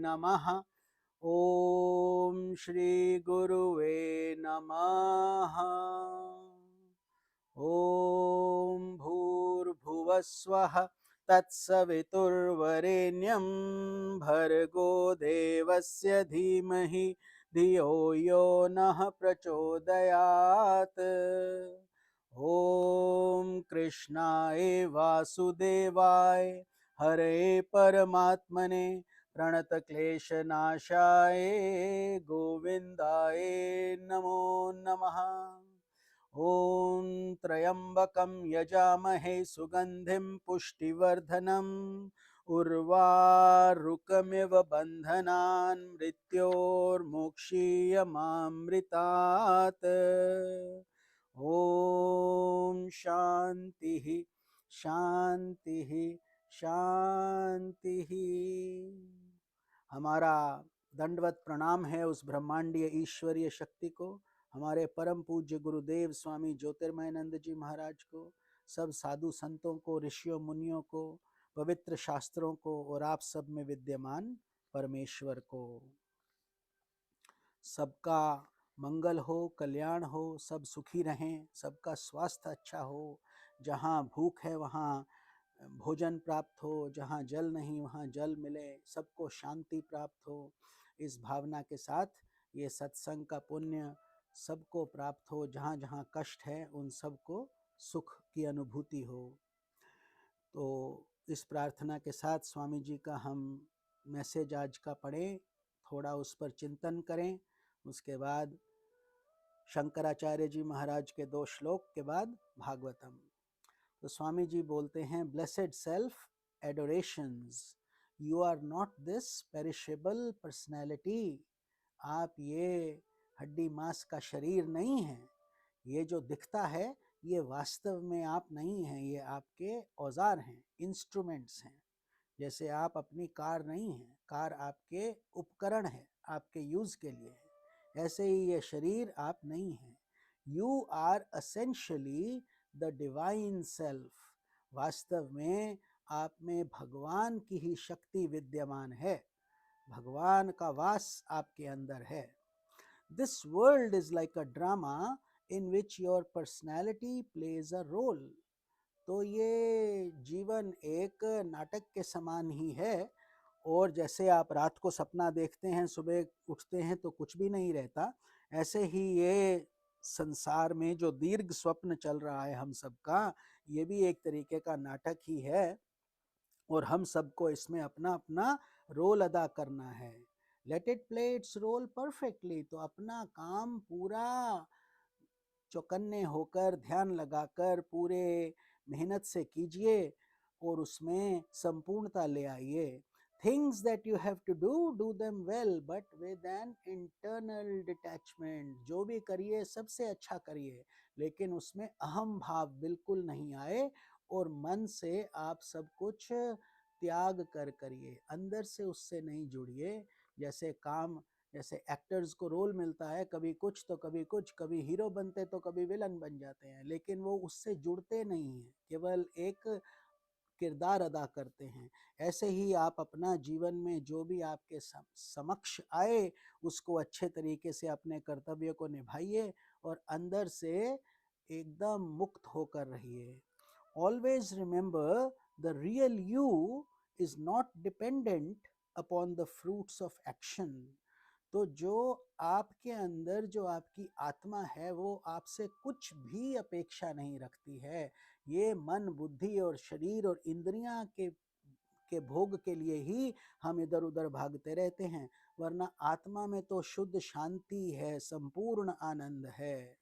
नमः। ओम श्री गुरुवे नमः। ओम भूर्भुवस्वः तत्सवितुर्वरेण्यं भर्गो देवस्य धीमहि धियो यो नः प्रचोदयात्। ओम कृष्णाय वासुदेवाय हरे परमात्मने प्रणतक्लेशनाशाय गोविन्दाय नमो नमः। ॐ त्र्यम्बकं यजामहे सुगन्धिं पुष्टिवर्धनम् उर्वारुकमिव बन्धनान् मृत्योर्मुक्षीयमामृतात्। ॐ शान्तिः शान्तिः शान्तिः। हमारा दंडवत प्रणाम है उस ब्रह्मांडीय ईश्वरीय शक्ति को, हमारे परम पूज्य गुरुदेव स्वामी ज्योतिर्मयानंद जी महाराज को, सब साधु संतों को, ऋषियों मुनियों को, पवित्र शास्त्रों को और आप सब में विद्यमान परमेश्वर को। सबका मंगल हो, कल्याण हो, सब सुखी रहें, सबका स्वास्थ्य अच्छा हो, जहाँ भूख है वहाँ भोजन प्राप्त हो, जहाँ जल नहीं वहाँ जल मिले, सबको शांति प्राप्त हो। इस भावना के साथ ये सत्संग का पुण्य सबको प्राप्त हो, जहाँ जहाँ कष्ट है उन सबको सुख की अनुभूति हो। तो इस प्रार्थना के साथ स्वामी जी का हम मैसेज आज का पढ़ें, थोड़ा उस पर चिंतन करें। उसके बाद शंकराचार्य जी महाराज के 2 श्लोक के बाद भागवतम। तो स्वामी जी बोलते हैं, blessed self adorations, you are not this perishable personality. आप ये हड्डी मांस का शरीर नहीं है, ये जो दिखता है ये वास्तव में आप नहीं हैं, ये आपके औजार हैं, इंस्ट्रूमेंट्स हैं। जैसे आप अपनी कार नहीं हैं, कार आपके उपकरण है, आपके यूज के लिए है, ऐसे ही ये शरीर आप नहीं हैं। You are essentially the divine self. वास्तव में आप में भगवान की ही शक्ति विद्यमान है, भगवान का वास आपके अंदर है। This world is like a drama in which your personality plays a role. तो ये जीवन एक नाटक के समान ही है, और जैसे आप रात को सपना देखते हैं, सुबह उठते हैं तो कुछ भी नहीं रहता, ऐसे ही ये संसार में जो दीर्घ स्वप्न चल रहा है हम सबका, ये भी एक तरीके का नाटक ही है, और हम सबको इसमें अपना अपना रोल अदा करना है। Let it play its role perfectly. तो अपना काम पूरा चौकन्ने होकर, ध्यान लगाकर, पूरे मेहनत से कीजिए और उसमें संपूर्णता ले आइए। Things that you have to do them well, but with an internal detachment. जो भी करिए सबसे अच्छा करिए, लेकिन उसमें अहम भाव बिल्कुल नहीं आए, और मन से आप सब कुछ त्याग कर करिए, अंदर से उससे नहीं जुड़िए। जैसे काम, जैसे एक्टर्स को रोल मिलता है, कभी कुछ तो कभी कुछ, कभी हीरो बनते तो कभी विलन बन जाते हैं, लेकिन वो उससे जुड़ते नहीं हैं, केवल एक किरदार अदा करते हैं। ऐसे ही आप अपना जीवन में जो भी आपके समक्ष आए, उसको अच्छे तरीके से अपने कर्तव्य को निभाइए और अंदर से एकदम मुक्त होकर रहिए। Always remember, the real you is not dependent upon the fruits of action. तो जो आपके अंदर, जो आपकी आत्मा है, वो आपसे कुछ भी अपेक्षा नहीं रखती है। ये मन, बुद्धि और शरीर और इंद्रियां के भोग के लिए ही हम इधर उधर भागते रहते हैं, वरना आत्मा में तो शुद्ध शांति है, संपूर्ण आनंद है।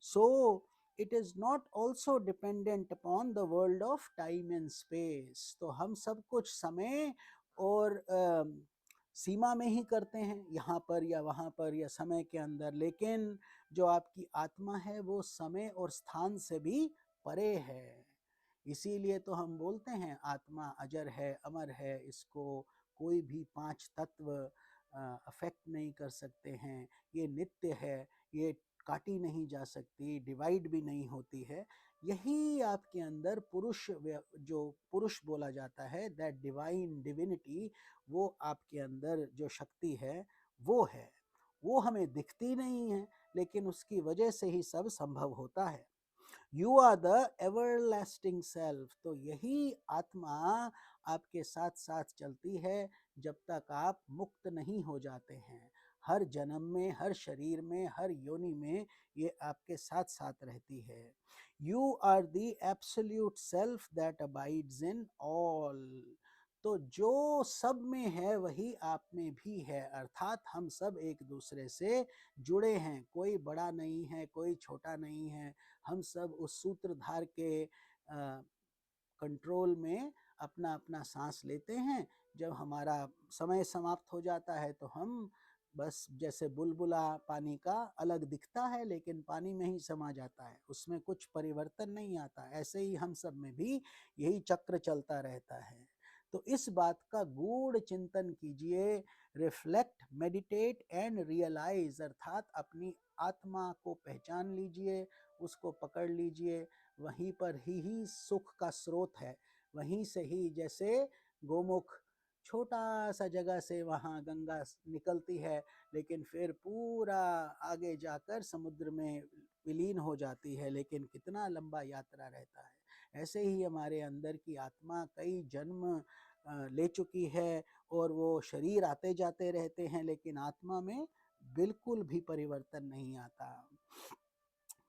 So it is not also dependent upon the world of time and space. तो हम सब कुछ समय और सीमा में ही करते हैं, यहाँ पर या वहाँ पर या समय के अंदर, लेकिन जो आपकी आत्मा है वो समय और स्थान से भी परे है। इसीलिए तो हम बोलते हैं आत्मा अजर है, अमर है, इसको कोई भी 5 तत्व अफेक्ट नहीं कर सकते हैं, ये नित्य है, ये काटी नहीं जा सकती, डिवाइड भी नहीं होती है। यही आपके अंदर जो पुरुष बोला जाता है, दैट डिवाइन डिविनिटी, वो आपके अंदर जो शक्ति है वो है। वो हमें दिखती नहीं है, लेकिन उसकी वजह से ही सब संभव होता है। You are the everlasting self. तो यही आत्मा आपके साथ साथ चलती है जब तक आप मुक्त नहीं हो जाते हैं। हर जन्म में, हर शरीर में, हर योनि में ये आपके साथ साथ रहती है। You are the absolute self that abides in all. तो जो सब में है वही आप में भी है, अर्थात हम सब एक दूसरे से जुड़े हैं। कोई बड़ा नहीं है, कोई छोटा नहीं है। हम सब उस सूत्रधार के कंट्रोल में अपना अपना सांस लेते हैं। जब हमारा समय समाप्त हो जाता है तो हम बस जैसे बुलबुला पानी का अलग दिखता है, लेकिन पानी में ही समा जाता है, उसमें कुछ परिवर्तन नहीं आता। ऐसे ही हम सब में भी यही चक्र चलता रहता है। तो इस बात का गूढ़ चिंतन कीजिए, रिफ्लेक्ट, मेडिटेट एंड रियलाइज, अर्थात अपनी आत्मा को पहचान लीजिए, उसको पकड़ लीजिए। वहीं पर ही सुख का स्रोत है। वहीं से ही, जैसे गोमुख छोटा सा जगह से वहाँ गंगा निकलती है, लेकिन फिर पूरा आगे जाकर समुद्र में विलीन हो जाती है, लेकिन कितना लंबा यात्रा रहता है। ऐसे ही हमारे अंदर की आत्मा कई जन्म ले चुकी है और वो शरीर आते जाते रहते हैं, लेकिन आत्मा में बिल्कुल भी परिवर्तन नहीं आता।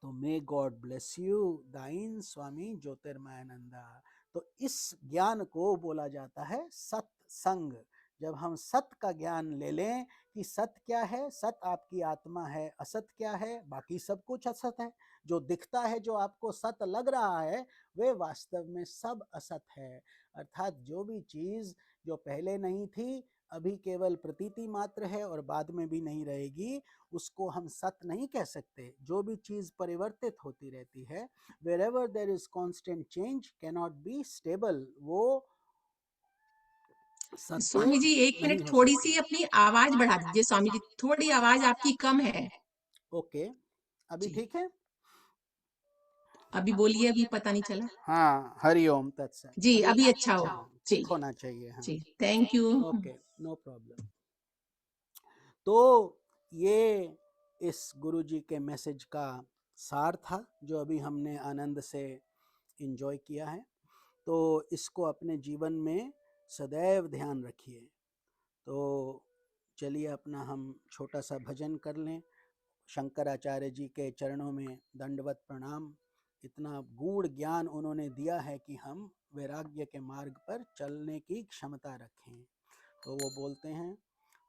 तो मे गॉड ब्लेस यू, दाइन स्वामी ज्योतिर्मयानंदा। तो इस ज्ञान को बोला जाता है सत्संग। जब हम सत का ज्ञान ले लें कि सत क्या है, सत आपकी आत्मा है, असत क्या है, बाकी सब कुछ असत है। जो दिखता है, जो आपको सत लग रहा है, वे वास्तव में सब असत है। अर्थात जो भी चीज जो पहले नहीं थी, अभी केवल प्रतीति मात्र है और बाद में भी नहीं रहेगी, उसको हम सत नहीं कह सकते। जो भी चीज परिवर्तित होती रहती है, wherever there is constant change cannot be stable, वो सत्य स्वामी जी एक नहीं मिनट, हो थोड़ी सकती। सी अपनी आवाज बढ़ा दीजिए स्वामी जी, थोड़ी आवाज आपकी कम है। ओके, अभी जी ठीक है? अभी बोलिए, अभी पता नहीं चला। हाँ, हरिओम तत्सत। जी अभी अभी अच्छा हो। हाँ, जी ठीक होना चाहिए। हाँ, जी thank you. Okay, no problem. तो ये इस गुरु जी के मैसेज का सार था, जो अभी हमने आनंद से एंजॉय किया है। तो इसको अपने जीवन में सदैव ध्यान रखिए। तो चलिए अपना हम छोटा सा भजन कर लें। शंकराचार्य जी के चरणों में दंडवत प्रणाम। इतना गूढ़ ज्ञान उन्होंने दिया है कि हम वैराग्य के मार्ग पर चलने की क्षमता रखें। तो वो बोलते हैं,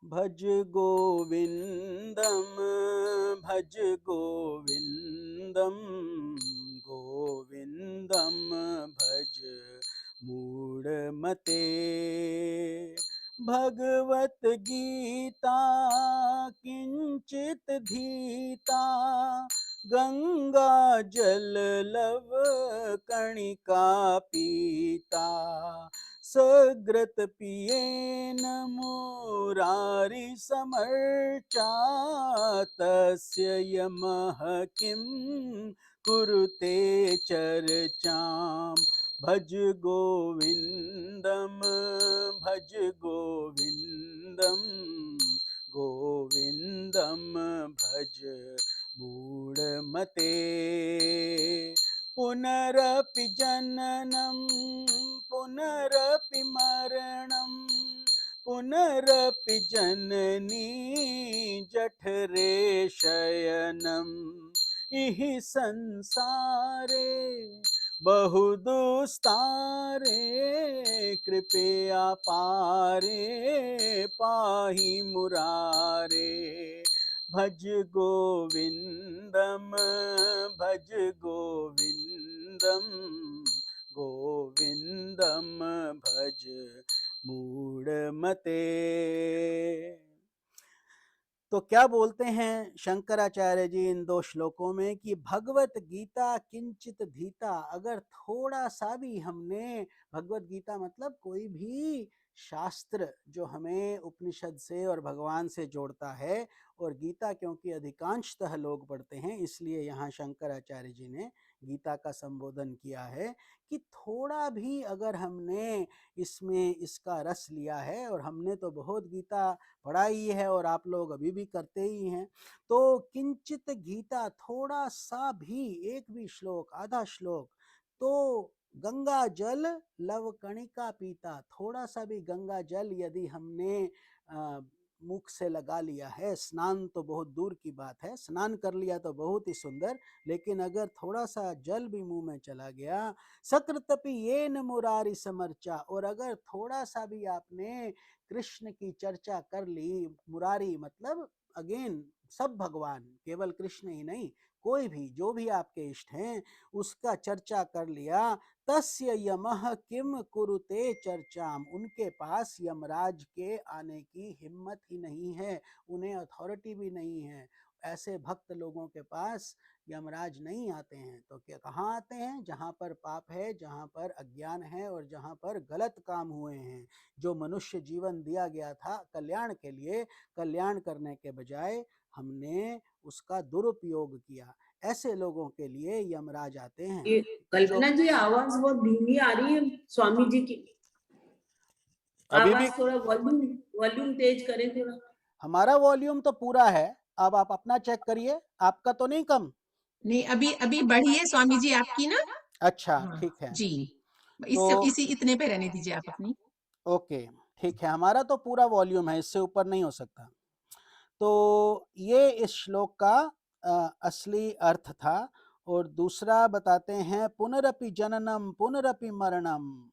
भज गोविंदम, भज गोविंदम, गोविंदम भज मूढ़मते। भगवत गीता किंचित धीता, गंगा जल लव कणिका पीता। सग्रत पियेन मुरारी समर्चा, तस्य यमः किं कुरुते चर्चां। भज गोविंदम, भज गोविंदम, गोविंदम भज मूढ़मते। पुनरपि जननं, पुनरपि मरणं, पुनरपि जननी जठरे शयनम्। इहि संसारे बहु दुस्तारे, कृपया पारे पाहि मुरारे। भज गोविंदम, भज गोविंदम, गोविंदम भज मूढ़मते। तो क्या बोलते हैं शंकराचार्य जी इन दो श्लोकों में कि भगवत गीता किंचित धीता, अगर थोड़ा सा भी हमने, भगवत गीता मतलब कोई भी शास्त्र जो हमें उपनिषद से और भगवान से जोड़ता है, और गीता क्योंकि अधिकांशतः लोग पढ़ते हैं, इसलिए यहाँ शंकराचार्य जी ने गीता का संबोधन किया है कि थोड़ा भी अगर हमने इसमें इसका रस लिया है, और हमने तो बहुत गीता पढ़ा ही है और आप लोग अभी भी करते ही हैं, तो किंचित गीता, थोड़ा सा भी, एक भी श्लोक, आधा श्लोक, तो गंगा जल लव कणिका पीता, थोड़ा सा भी गंगा जल यदि हमने मुख से लगा लिया है, स्नान तो बहुत दूर की बात है, स्नान कर लिया तो बहुत ही सुंदर, लेकिन अगर थोड़ा सा जल भी मुंह में चला गया, सकृतपि ये न मुरारी समर्चा, और अगर थोड़ा सा भी आपने कृष्ण की चर्चा कर ली, मुरारी मतलब अगेन सब भगवान, केवल कृष्ण ही नहीं, कोई भी जो भी आपके इष्ट हैं उसका चर्चा कर लिया, तस्य यमः किम कुरुते चर्चाम, उनके पास यमराज के आने की हिम्मत ही नहीं है, उन्हें अथॉरिटी भी नहीं है। ऐसे भक्त लोगों के पास यमराज नहीं आते हैं। तो क्या कहाँ आते हैं? जहाँ पर पाप है, जहाँ पर अज्ञान है और जहाँ पर गलत काम हुए हैं। जो मनुष्य जीवन दिया गया था कल्याण के लिए, कल्याण करने के बजाय हमने उसका दुरुपयोग किया, ऐसे लोगों के लिए यमराज आते हैं। ये जो कल्पना जी, आवाज बहुत धीमी आ रही है स्वामी जी की। अभी भी आवाज थोड़ा वॉल्यूम वॉल्यूम तेज करें थोड़ा। हमारा वॉल्यूम तो पूरा है, अब आप अपना चेक करिए, आपका तो नहीं कम? नहीं, अभी अभी बढ़ी है स्वामी जी आपकी ना। अच्छा, हाँ ठीक है। जी, तो इसी इतने पे रहने दीजिए आप अपनी। ओके, ठीक है, हमारा तो पूरा वॉल्यूम है, इससे ऊपर नहीं हो सकता। तो ये इस श्लोक का असली अर्थ था। और दूसरा बताते हैं, पुनरपि जननम पुनरपि मरणम,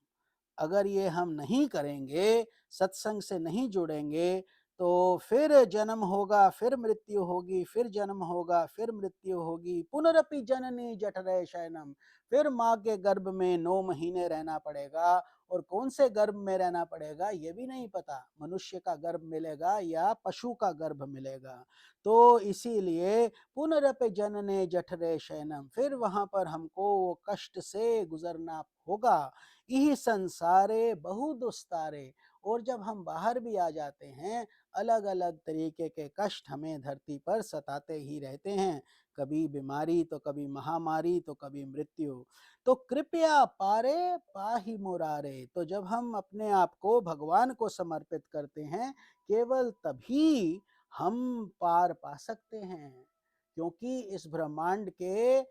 अगर ये हम नहीं करेंगे, सत्संग से नहीं जुड़ेंगे, तो फिर जन्म होगा, फिर मृत्यु होगी, फिर जन्म होगा, फिर मृत्यु होगी, पुनरपि जननी जठरे शयनम, फिर माँ के गर्भ में 9 महीने रहना पड़ेगा, और कौन से गर्भ में रहना पड़ेगा ये भी नहीं पता, मनुष्य का गर्भ मिलेगा या पशु का गर्भ मिलेगा। तो इसीलिए पुनरपि जनने जठरे शयनम, फिर वहां पर हमको वो कष्ट से गुजरना होगा। यही संसारे बहु दुस्तारे, और जब हम बाहर भी आ जाते हैं, अलग अलग तरीके के कष्ट हमें धरती पर सताते ही रहते हैं, कभी बीमारी तो कभी महामारी तो कभी मृत्यु। तो कृपया पारे पाहि मुरारे, तो जब हम अपने आप को भगवान को समर्पित करते हैं, केवल तभी हम पार पा सकते हैं, क्योंकि इस ब्रह्मांड के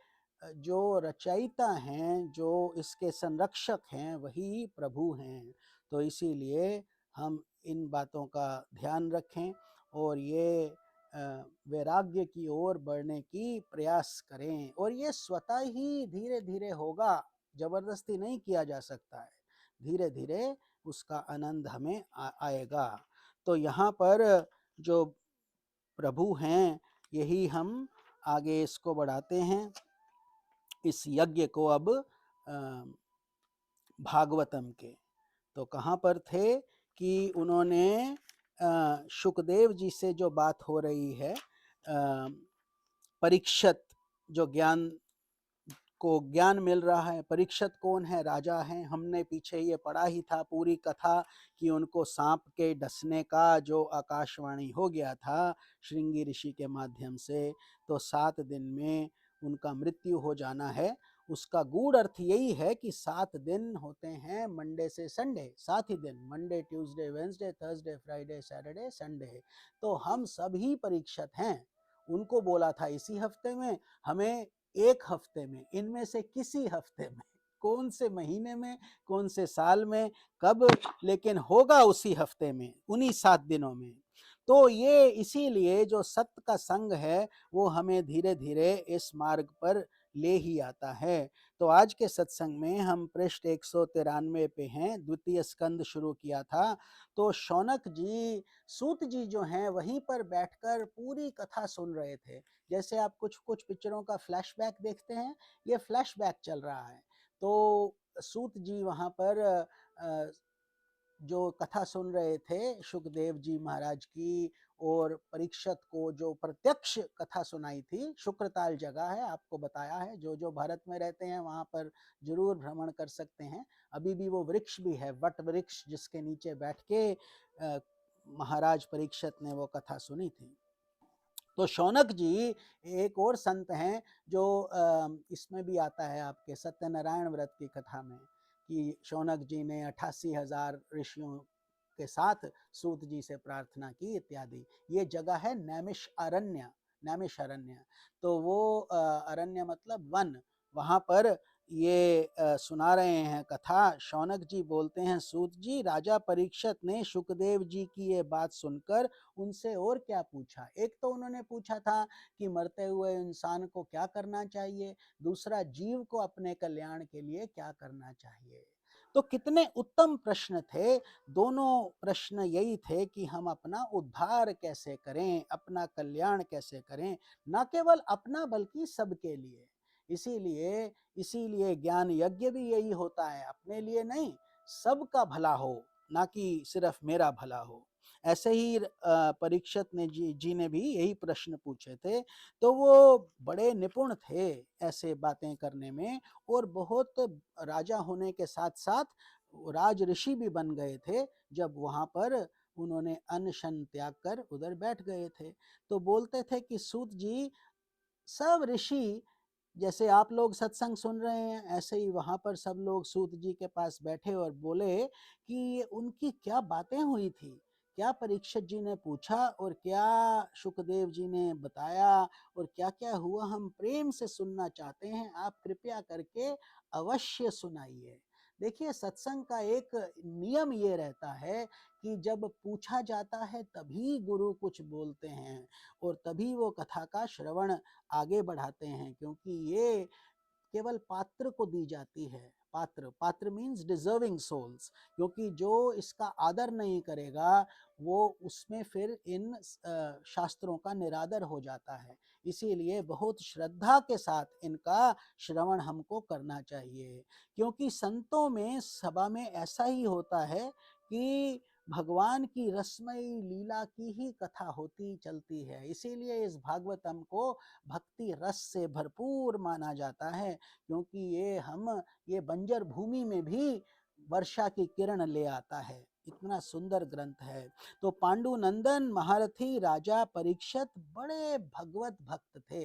जो रचयिता हैं, जो इसके संरक्षक हैं, वही प्रभु हैं। तो इसीलिए हम इन बातों का ध्यान रखें और ये वैराग्य की ओर बढ़ने की प्रयास करें, और ये स्वतः ही धीरे धीरे होगा, जबरदस्ती नहीं किया जा सकता है, धीरे धीरे उसका आनंद हमें आएगा। तो यहाँ पर जो प्रभु हैं, यही हम आगे इसको बढ़ाते हैं, इस यज्ञ को अब भागवतम के। तो कहाँ पर थे कि उन्होंने शुकदेव जी से जो बात हो रही है, परीक्षित जो ज्ञान मिल रहा है, परीक्षित कौन है? राजा हैं। हमने पीछे ये पढ़ा ही था पूरी कथा कि उनको सांप के डसने का जो आकाशवाणी हो गया था श्रृंगी ऋषि के माध्यम से, तो 7 दिन में उनका मृत्यु हो जाना है। उसका गूढ़ अर्थ यही है कि 7 दिन होते हैं मंडे से संडे, 7 ही दिन, Monday Tuesday Wednesday Thursday Friday Saturday Sunday. तो हम सभी परीक्षित हैं, उनको बोला था इसी हफ्ते में, हमें एक हफ्ते में, इनमें से किसी हफ्ते में, कौन से महीने में, कौन से साल में, कब, लेकिन होगा उसी हफ्ते में, उन्हीं 7 दिनों में। तो ये इसीलिए जो सत्य का संग है वो हमें धीरे धीरे इस मार्ग पर ले ही आता है। तो आज के सत्संग में हम पृष्ठ 193 पे हैं, द्वितीय स्कंद शुरू किया था। तो शौनक जी, सूत जी जो हैं वहीं पर बैठकर पूरी कथा सुन रहे थे। जैसे आप कुछ कुछ पिक्चरों का फ्लैशबैक देखते हैं, ये फ्लैशबैक चल रहा है। तो सूत जी वहाँ पर जो कथा सुन रहे थे शुकदेव जी महाराज की, और परीक्षित को जो प्रत्यक्ष कथा सुनाई थी, शुक्रताल जगह है, आपको बताया है, जो जो भारत में रहते हैं वहाँ पर जरूर भ्रमण कर सकते हैं। अभी भी वो वृक्ष भी है, वट वृक्ष, जिसके नीचे बैठ के महाराज परीक्षित ने वो कथा सुनी थी। तो शौनक जी एक और संत हैं जो इसमें भी आता है आपके सत्यनारायण व्रत की कथा में, कि शौनक जी ने 88,000 ऋषियों के साथ सूत जी से प्रार्थना की इत्यादि। ये जगह है नैमिषारण्य, नैमिषारण्य। तो वो अरण्य मतलब वन, वहाँ पर ये सुना रहे हैं कथा। शौनक जी बोलते हैं, सूत जी, राजा परीक्षित ने शुकदेव जी की ये बात सुनकर उनसे और क्या पूछा। एक तो उन्होंने पूछा था कि मरते हुए इंसान को क्या करना चाहिए, दूसरा जीव को अपने कल्याण के लिए क्या करना चाहिए। तो कितने उत्तम प्रश्न थे। दोनों प्रश्न यही थे कि हम अपना उद्धार कैसे करें, अपना कल्याण कैसे करें, न केवल अपना बल्कि सबके लिए। इसीलिए इसीलिए ज्ञान यज्ञ भी यही होता है, अपने लिए नहीं, सबका भला हो, ना कि सिर्फ मेरा भला हो। ऐसे ही परीक्षित ने जी ने भी यही प्रश्न पूछे थे। तो वो बड़े निपुण थे ऐसे बातें करने में, और बहुत राजा होने के साथ साथ राज ऋषि भी बन गए थे जब वहाँ पर उन्होंने अन्न शन त्याग कर उधर बैठ गए थे। तो बोलते थे कि सूत जी, सब ऋषि, जैसे आप लोग सत्संग सुन रहे हैं, ऐसे ही वहाँ पर सब लोग सूत जी के पास बैठे और बोले कि उनकी क्या बातें हुई थी, क्या परीक्षित जी ने पूछा और क्या शुकदेव जी ने बताया, और क्या क्या हुआ, हम प्रेम से सुनना चाहते हैं, आप कृपया करके अवश्य सुनाइए। देखिए, सत्संग का एक नियम ये रहता है कि जब पूछा जाता है तभी गुरु कुछ बोलते हैं, और तभी वो कथा का श्रवण आगे बढ़ाते हैं, क्योंकि ये केवल पात्र को दी जाती है। पात्र, पात्र मीन्स डिजर्विंग सोल्स, क्योंकि जो इसका आदर नहीं करेगा वो उसमें फिर इन शास्त्रों का निरादर हो जाता है। इसीलिए बहुत श्रद्धा के साथ इनका श्रवण हमको करना चाहिए, क्योंकि संतों में सभा में ऐसा ही होता है कि भगवान की रसमयी लीला की ही कथा होती चलती है। इसीलिए इस भागवतम को भक्ति रस से भरपूर माना जाता है, क्योंकि ये बंजर भूमि में भी वर्षा की किरण ले आता है। इतना सुंदर ग्रंथ है। तो पांडुनंदन महारथी राजा परीक्षित बड़े भगवत भक्त थे।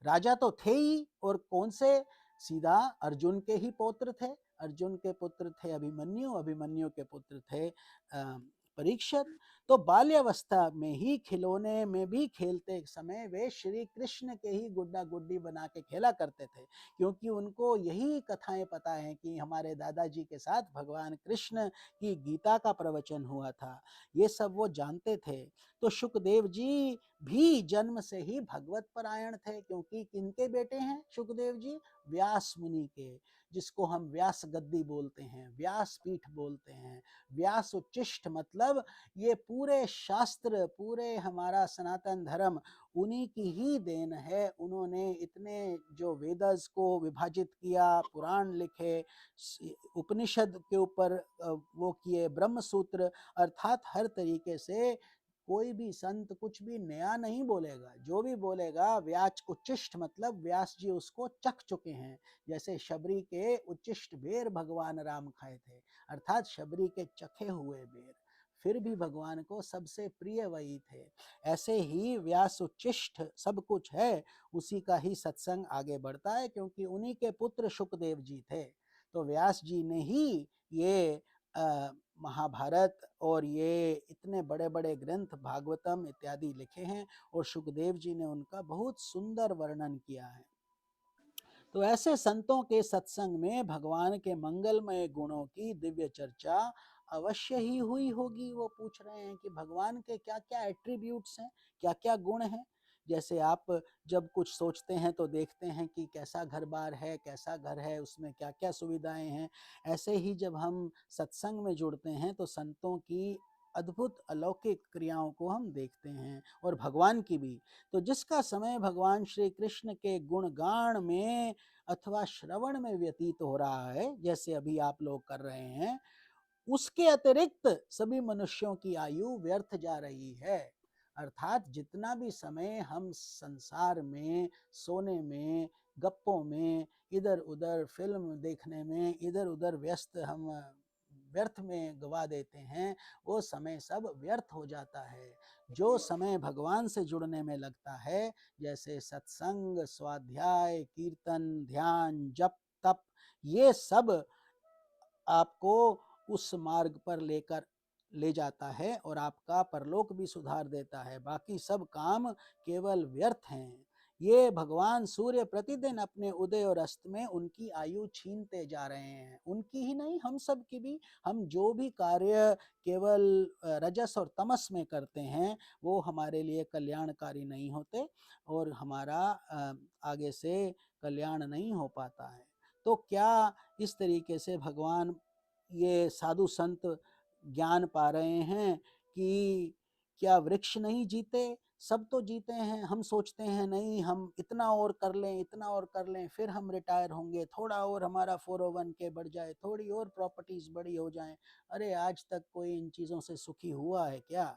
राजा तो थे ही, और कौन से, सीधा अर्जुन के ही पुत्र थे। अर्जुन के पुत्र थे अभिमन्यु, अभिमन्यु के पुत्र थे परीक्षित। तो बाल्यावस्था में ही खिलौने में भी खेलते समय वे श्री कृष्ण के ही गुड्डा गुड्डी बना के खेला करते थे, क्योंकि उनको यही कथाएं पता है कि हमारे दादाजी के साथ भगवान कृष्ण की गीता का प्रवचन हुआ था। ये सब वो जानते थे। तो शुकदेव जी भी जन्म से ही भगवत परायण थे, क्योंकि किनके बेटे हैं शुकदेव जी? व्यास मुनि के, जिसको हम व्यास गद्दी बोलते हैं, व्यास पीठ बोलते हैं। व्यास उच्चिष्ट मतलब ये पूरे शास्त्र, पूरे हमारा सनातन धर्म उन्हीं की ही देन है। उन्होंने इतने जो वेदस को विभाजित किया, पुराण लिखे, उपनिषद के ऊपर वो किए, ब्रह्म सूत्र, अर्थात हर तरीके से कोई भी संत कुछ भी नया नहीं बोलेगा। जो भी बोलेगा व्यास उच्चिष्ट मतलब व्यास जी उसको चख चुके हैं। जैसे शबरी के उच्चिष्ट बेर भगवान राम खाए थे, अर्थात शबरी के चखे हुए बेर, फिर भी भगवान को सबसे प्रिय वही थे। ऐसे ही व्यास उच्चिष्ट सब कुछ है, उसी का ही सत्संग आगे बढ़ता है, क्योंकि उन्हीं के पुत्र शुकदेव जी थे। तो व्यास जी ने ही ये महाभारत और ये इतने बड़े बड़े ग्रंथ भागवतम इत्यादि लिखे हैं, और शुकदेव जी ने उनका बहुत सुंदर वर्णन किया है। तो ऐसे संतों के सत्संग में भगवान के मंगलमय गुणों की दिव्य चर्चा अवश्य ही हुई होगी। वो पूछ रहे हैं कि भगवान के क्या क्या एट्रीब्यूट्स हैं, क्या क्या गुण हैं। जैसे आप जब कुछ सोचते हैं तो देखते हैं कि कैसा घर बार है, कैसा घर है, उसमें क्या क्या सुविधाएं हैं। ऐसे ही जब हम सत्संग में जुड़ते हैं तो संतों की अद्भुत अलौकिक क्रियाओं को हम देखते हैं, और भगवान की भी। तो जिसका समय भगवान श्री कृष्ण के गुणगान में अथवा श्रवण में व्यतीत हो रहा है, जैसे अभी आप लोग कर रहे हैं, उसके अतिरिक्त सभी मनुष्यों की आयु व्यर्थ जा रही है। अर्थात जितना भी समय हम संसार में, सोने में, गप्पों में, इधर उधर फिल्म देखने में, इधर उधर हम व्यर्थ में गवा देते हैं, वो समय सब व्यर्थ हो जाता है। जो समय भगवान से जुड़ने में लगता है, जैसे सत्संग, स्वाध्याय, कीर्तन, ध्यान, जप, तप, ये सब आपको उस मार्ग पर ले जाता है और आपका परलोक भी सुधार देता है। बाकी सब काम केवल व्यर्थ हैं। ये भगवान सूर्य प्रतिदिन अपने उदय और अस्त में उनकी आयु छीनते जा रहे हैं। उनकी ही नहीं, हम सब की भी। हम जो भी कार्य केवल रजस और तमस में करते हैं, वो हमारे लिए कल्याणकारी नहीं होते और हमारा आगे से कल्याण नहीं हो पाता है। तो क्या इस तरीके से भगवान, ये साधु संत ज्ञान पा रहे हैं कि क्या वृक्ष नहीं जीते? सब तो जीते हैं। हम सोचते हैं नहीं, हम इतना और कर लें, इतना और कर लें, फिर हम रिटायर होंगे, थोड़ा और हमारा 401k बढ़ जाए, थोड़ी और प्रॉपर्टीज बड़ी हो जाएं। अरे आज तक कोई इन चीज़ों से सुखी हुआ है क्या?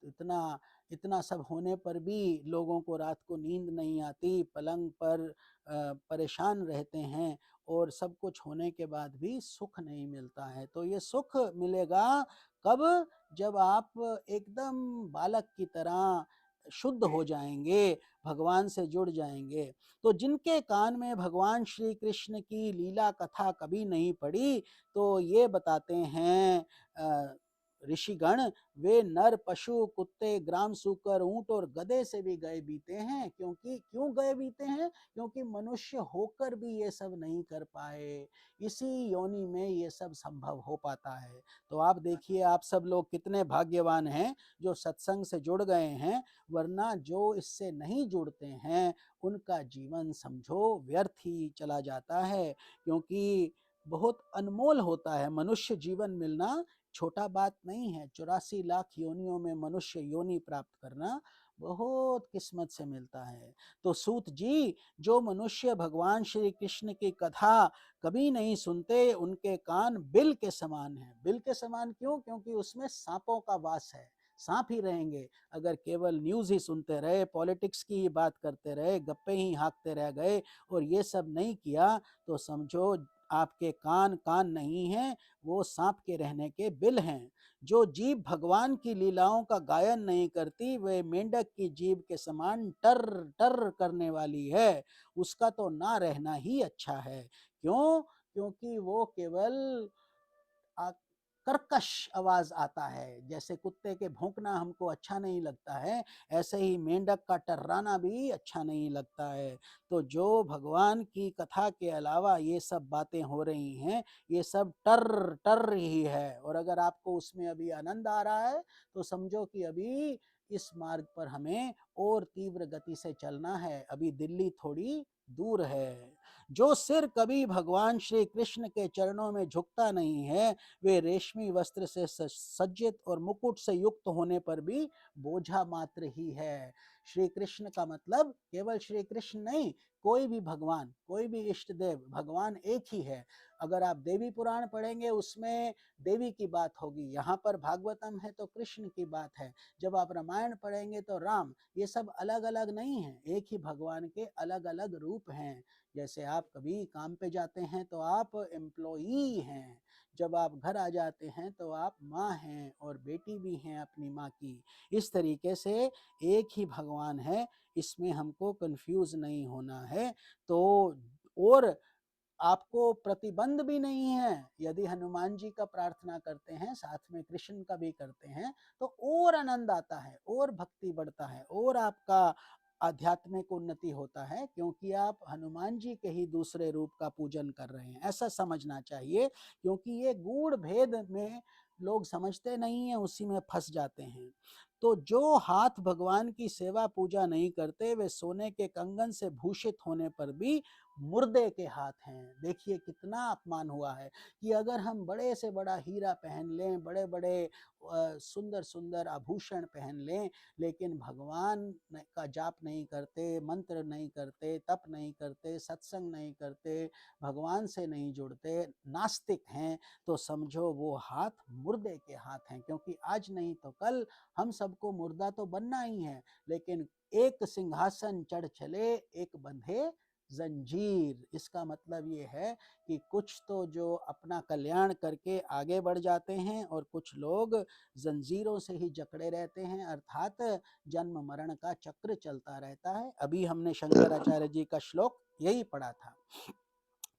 इतना इतना सब होने पर भी लोगों को रात को नींद नहीं आती, पलंग पर परेशान रहते हैं और सब कुछ होने के बाद भी सुख नहीं मिलता है। तो ये सुख मिलेगा कब? जब आप एकदम बालक की तरह शुद्ध हो जाएंगे, भगवान से जुड़ जाएंगे। तो जिनके कान में भगवान श्री कृष्ण की लीला कथा कभी नहीं पड़ी, तो ये बताते हैं ऋषिगण, वे नर पशु, कुत्ते, ग्राम सूकर, ऊंट और गधे से भी गए बीते हैं। क्यों गए बीते हैं? क्योंकि मनुष्य होकर भी ये सब नहीं कर पाए। इसी योनि में ये सब संभव हो पाता है। तो आप देखिए, आप सब लोग कितने भाग्यवान हैं जो सत्संग से जुड़ गए हैं, वरना जो इससे नहीं जुड़ते हैं उनका जीवन समझो व्यर्थ ही चला जाता है। क्योंकि बहुत अनमोल होता है मनुष्य जीवन मिलना, छोटा बात नहीं है। 84 लाख योनियों में मनुष्य योनि प्राप्त करना बहुत किस्मत से मिलता है। तो सूत जी, जो मनुष्य भगवान श्री कृष्ण की कथा कभी नहीं सुनते, उनके कान बिल के समान हैं। बिल के समान क्यों? क्योंकि उसमें सांपों का वास है, सांप ही रहेंगे। अगर केवल न्यूज़ ही सुनते रहे, पॉलिटिक्स की ही बात करते रहे, गप्पे ही हाँकते रह गए और ये सब नहीं किया, तो समझो आपके कान कान नहीं हैं, वो सांप के रहने के बिल हैं। जो जीभ भगवान की लीलाओं का गायन नहीं करती, वे मेंढक की जीभ के समान टर टर करने वाली है। उसका तो ना रहना ही अच्छा है। क्यों? क्योंकि वो केवल कर्कश आवाज आता है। जैसे कुत्ते के भौंकना हमको अच्छा नहीं लगता है, ऐसे ही मेंढक का टर्राना भी अच्छा नहीं लगता है। तो जो भगवान की कथा के अलावा ये सब बातें हो रही हैं, ये सब टर टर ही है। और अगर आपको उसमें अभी आनंद आ रहा है, तो समझो कि अभी इस मार्ग पर हमें और तीव्र गति से चलना है। अभी दिल्ली थोड़ी दूर है। जो सिर कभी भगवान श्री कृष्ण के चरणों में झुकता नहीं है, वे रेशमी वस्त्र से सज्जित और मुकुट से युक्त होने पर भी बोझा मात्र ही है। श्री कृष्ण का मतलब केवल श्री कृष्ण नहीं, कोई भी भगवान, कोई भी इष्ट देव, भगवान एक ही है। अगर आप देवी पुराण पढ़ेंगे, उसमें देवी की बात होगी। यहाँ पर भागवतम है तो कृष्ण की बात है। जब आप रामायण पढ़ेंगे तो राम। ये सब अलग अलग नहीं है, एक ही भगवान के अलग अलग रूप हैं। जैसे आप कभी काम पे जाते हैं तो आप एम्प्लॉई हैं, जब आप घर आ जाते हैं तो आप माँ हैं और बेटी भी हैं अपनी माँ की। इस तरीके से एक ही भगवान है, इसमें हमको कंफ्यूज नहीं होना है। तो और आपको प्रतिबंध भी नहीं है। यदि हनुमान जी का प्रार्थना करते हैं, साथ में कृष्ण का भी करते हैं, तो और आनंद आता है, और भक्ति बढ़ता है, और आपका आध्यात्मिक उन्नति होता है, क्योंकि आप हनुमान जी के ही दूसरे रूप का पूजन कर रहे हैं। ऐसा समझना चाहिए। क्योंकि ये गूढ़ भेद में लोग समझते नहीं हैं, उसी में फंस जाते हैं। तो जो हाथ भगवान की सेवा पूजा नहीं करते, वे सोने के कंगन से भूषित होने पर भी मुर्दे के हाथ हैं। देखिए कितना अपमान हुआ है कि अगर हम बड़े से बड़ा हीरा पहन लें, बड़े बड़े सुंदर सुंदर आभूषण पहन लें, लेकिन भगवान का जाप नहीं करते, मंत्र नहीं करते, तप नहीं करते, सत्संग नहीं करते, भगवान से नहीं जुड़ते, नास्तिक हैं, तो समझो वो हाथ मुर्दे के हाथ हैं। क्योंकि आज नहीं तो कल हम सबको मुर्दा तो बनना ही है, लेकिन एक सिंहासन चढ़ चले एक बंधे जंजीर। इसका मतलब ये है कि कुछ तो जो अपना कल्याण करके आगे बढ़ जाते हैं और कुछ लोग जंजीरों से ही जकड़े रहते हैं, अर्थात जन्म मरण का चक्र चलता रहता है। अभी हमने शंकराचार्य जी का श्लोक यही पढ़ा था।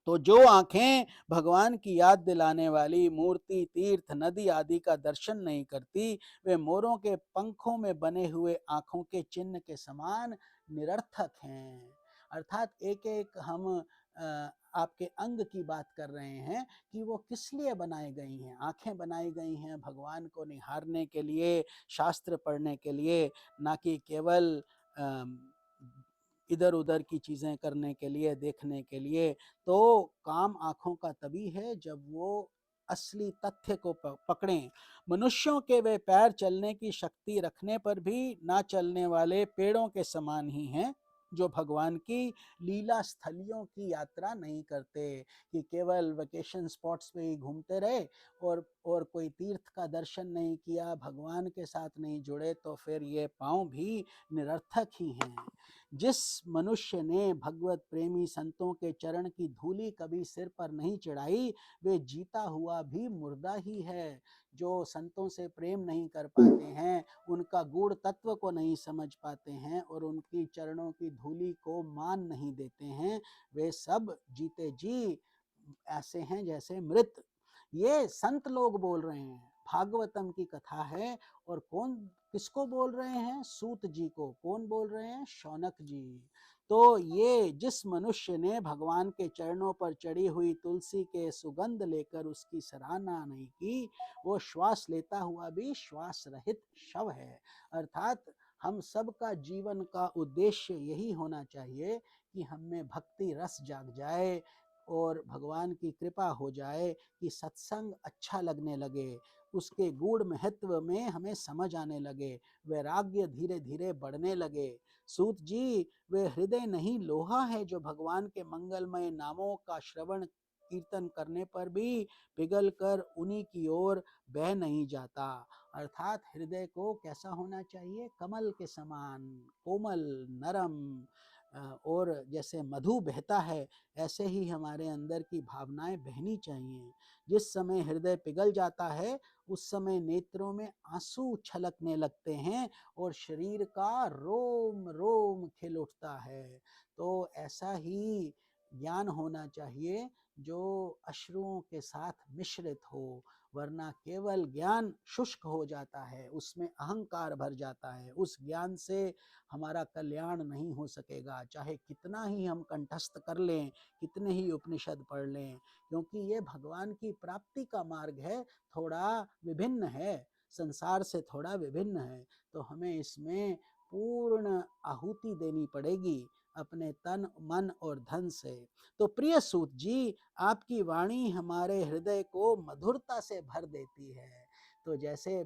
तो जो आंखें भगवान की याद दिलाने वाली मूर्ति, तीर्थ, नदी आदि का दर्शन नहीं करती, वे मोरों के पंखों में बने हुए आंखों के चिन्ह के समान निरर्थक हैं। अर्थात एक एक हम आपके अंग की बात कर रहे हैं कि वो किस लिए बनाई गई हैं। आंखें बनाई गई हैं भगवान को निहारने के लिए, शास्त्र पढ़ने के लिए, ना कि केवल इधर उधर की चीजें करने के लिए, देखने के लिए। तो काम आंखों का तभी है जब वो असली तथ्य को पकड़ें। मनुष्यों के वे पैर चलने की शक्ति रखने पर भी ना चलने वाले पेड़ों के समान ही हैं, जो भगवान की लीला स्थलियों की यात्रा नहीं करते, कि केवल वेकेशन स्पॉट्स पे ही घूमते रहे और कोई तीर्थ का दर्शन नहीं किया, भगवान के साथ नहीं जुड़े, तो फिर ये पांव भी निरर्थक ही हैं। जिस मनुष्य ने भगवत प्रेमी संतों के चरण की धूली कभी सिर पर नहीं चढ़ाई, वे जीता हुआ भी मुर्दा ही है। जो संतों से प्रेम नहीं कर पाते हैं, उनका गूढ़ तत्व को नहीं समझ पाते हैं और उनकी चरणों की धूली को मान नहीं देते हैं, वे सब जीते जी ऐसे हैं जैसे मृत। ये संत लोग बोल रहे हैं, भागवतम की कथा है। और कौन किसको बोल रहे हैं? सूत जी को। कौन बोल रहे हैं? शौनक जी। तो ये जिस मनुष्य ने भगवान के चरणों पर चढ़ी हुई तुलसी के सुगंध लेकर उसकी सराहना नहीं की, वो श्वास लेता हुआ भी श्वास रहित शव है। अर्थात हम सबका जीवन का उद्देश्य यही होना चाहिए कि हमें भक्ति रस जाग जाए और भगवान की कृपा हो जाए, कि सत्संग अच्छा लगने लगे, उसके गूढ़ महत्व में हमें समझ आने लगे, वैराग्य धीरे धीरे बढ़ने लगे। सूत जी, वे हृदय नहीं लोहा है जो भगवान के मंगलमय नामों का श्रवण कीर्तन करने पर भी पिघल कर उन्हीं की ओर बह नहीं जाता। अर्थात हृदय को कैसा होना चाहिए? कमल के समान कोमल, नरम, और जैसे मधु बहता है ऐसे ही हमारे अंदर की भावनाएं बहनी चाहिए। जिस समय हृदय पिघल जाता है, उस समय नेत्रों में आंसू छलकने लगते हैं और शरीर का रोम रोम खिल उठता है। तो ऐसा ही ज्ञान होना चाहिए जो अश्रुओं के साथ मिश्रित हो, वरना केवल ज्ञान शुष्क हो जाता है, उसमें अहंकार भर जाता है। उस ज्ञान से हमारा कल्याण नहीं हो सकेगा, चाहे कितना ही हम कंठस्थ कर लें, कितने ही उपनिषद पढ़ लें, क्योंकि ये भगवान की प्राप्ति का मार्ग है, थोड़ा विभिन्न है, संसार से थोड़ा विभिन्न है। तो हमें इसमें पूर्ण आहुति देनी पड़ेगी अपने तन, मन और धन से। तो प्रिय सूत जी, आपकी वाणी हमारे हृदय को मधुरता से भर देती है। तो जैसे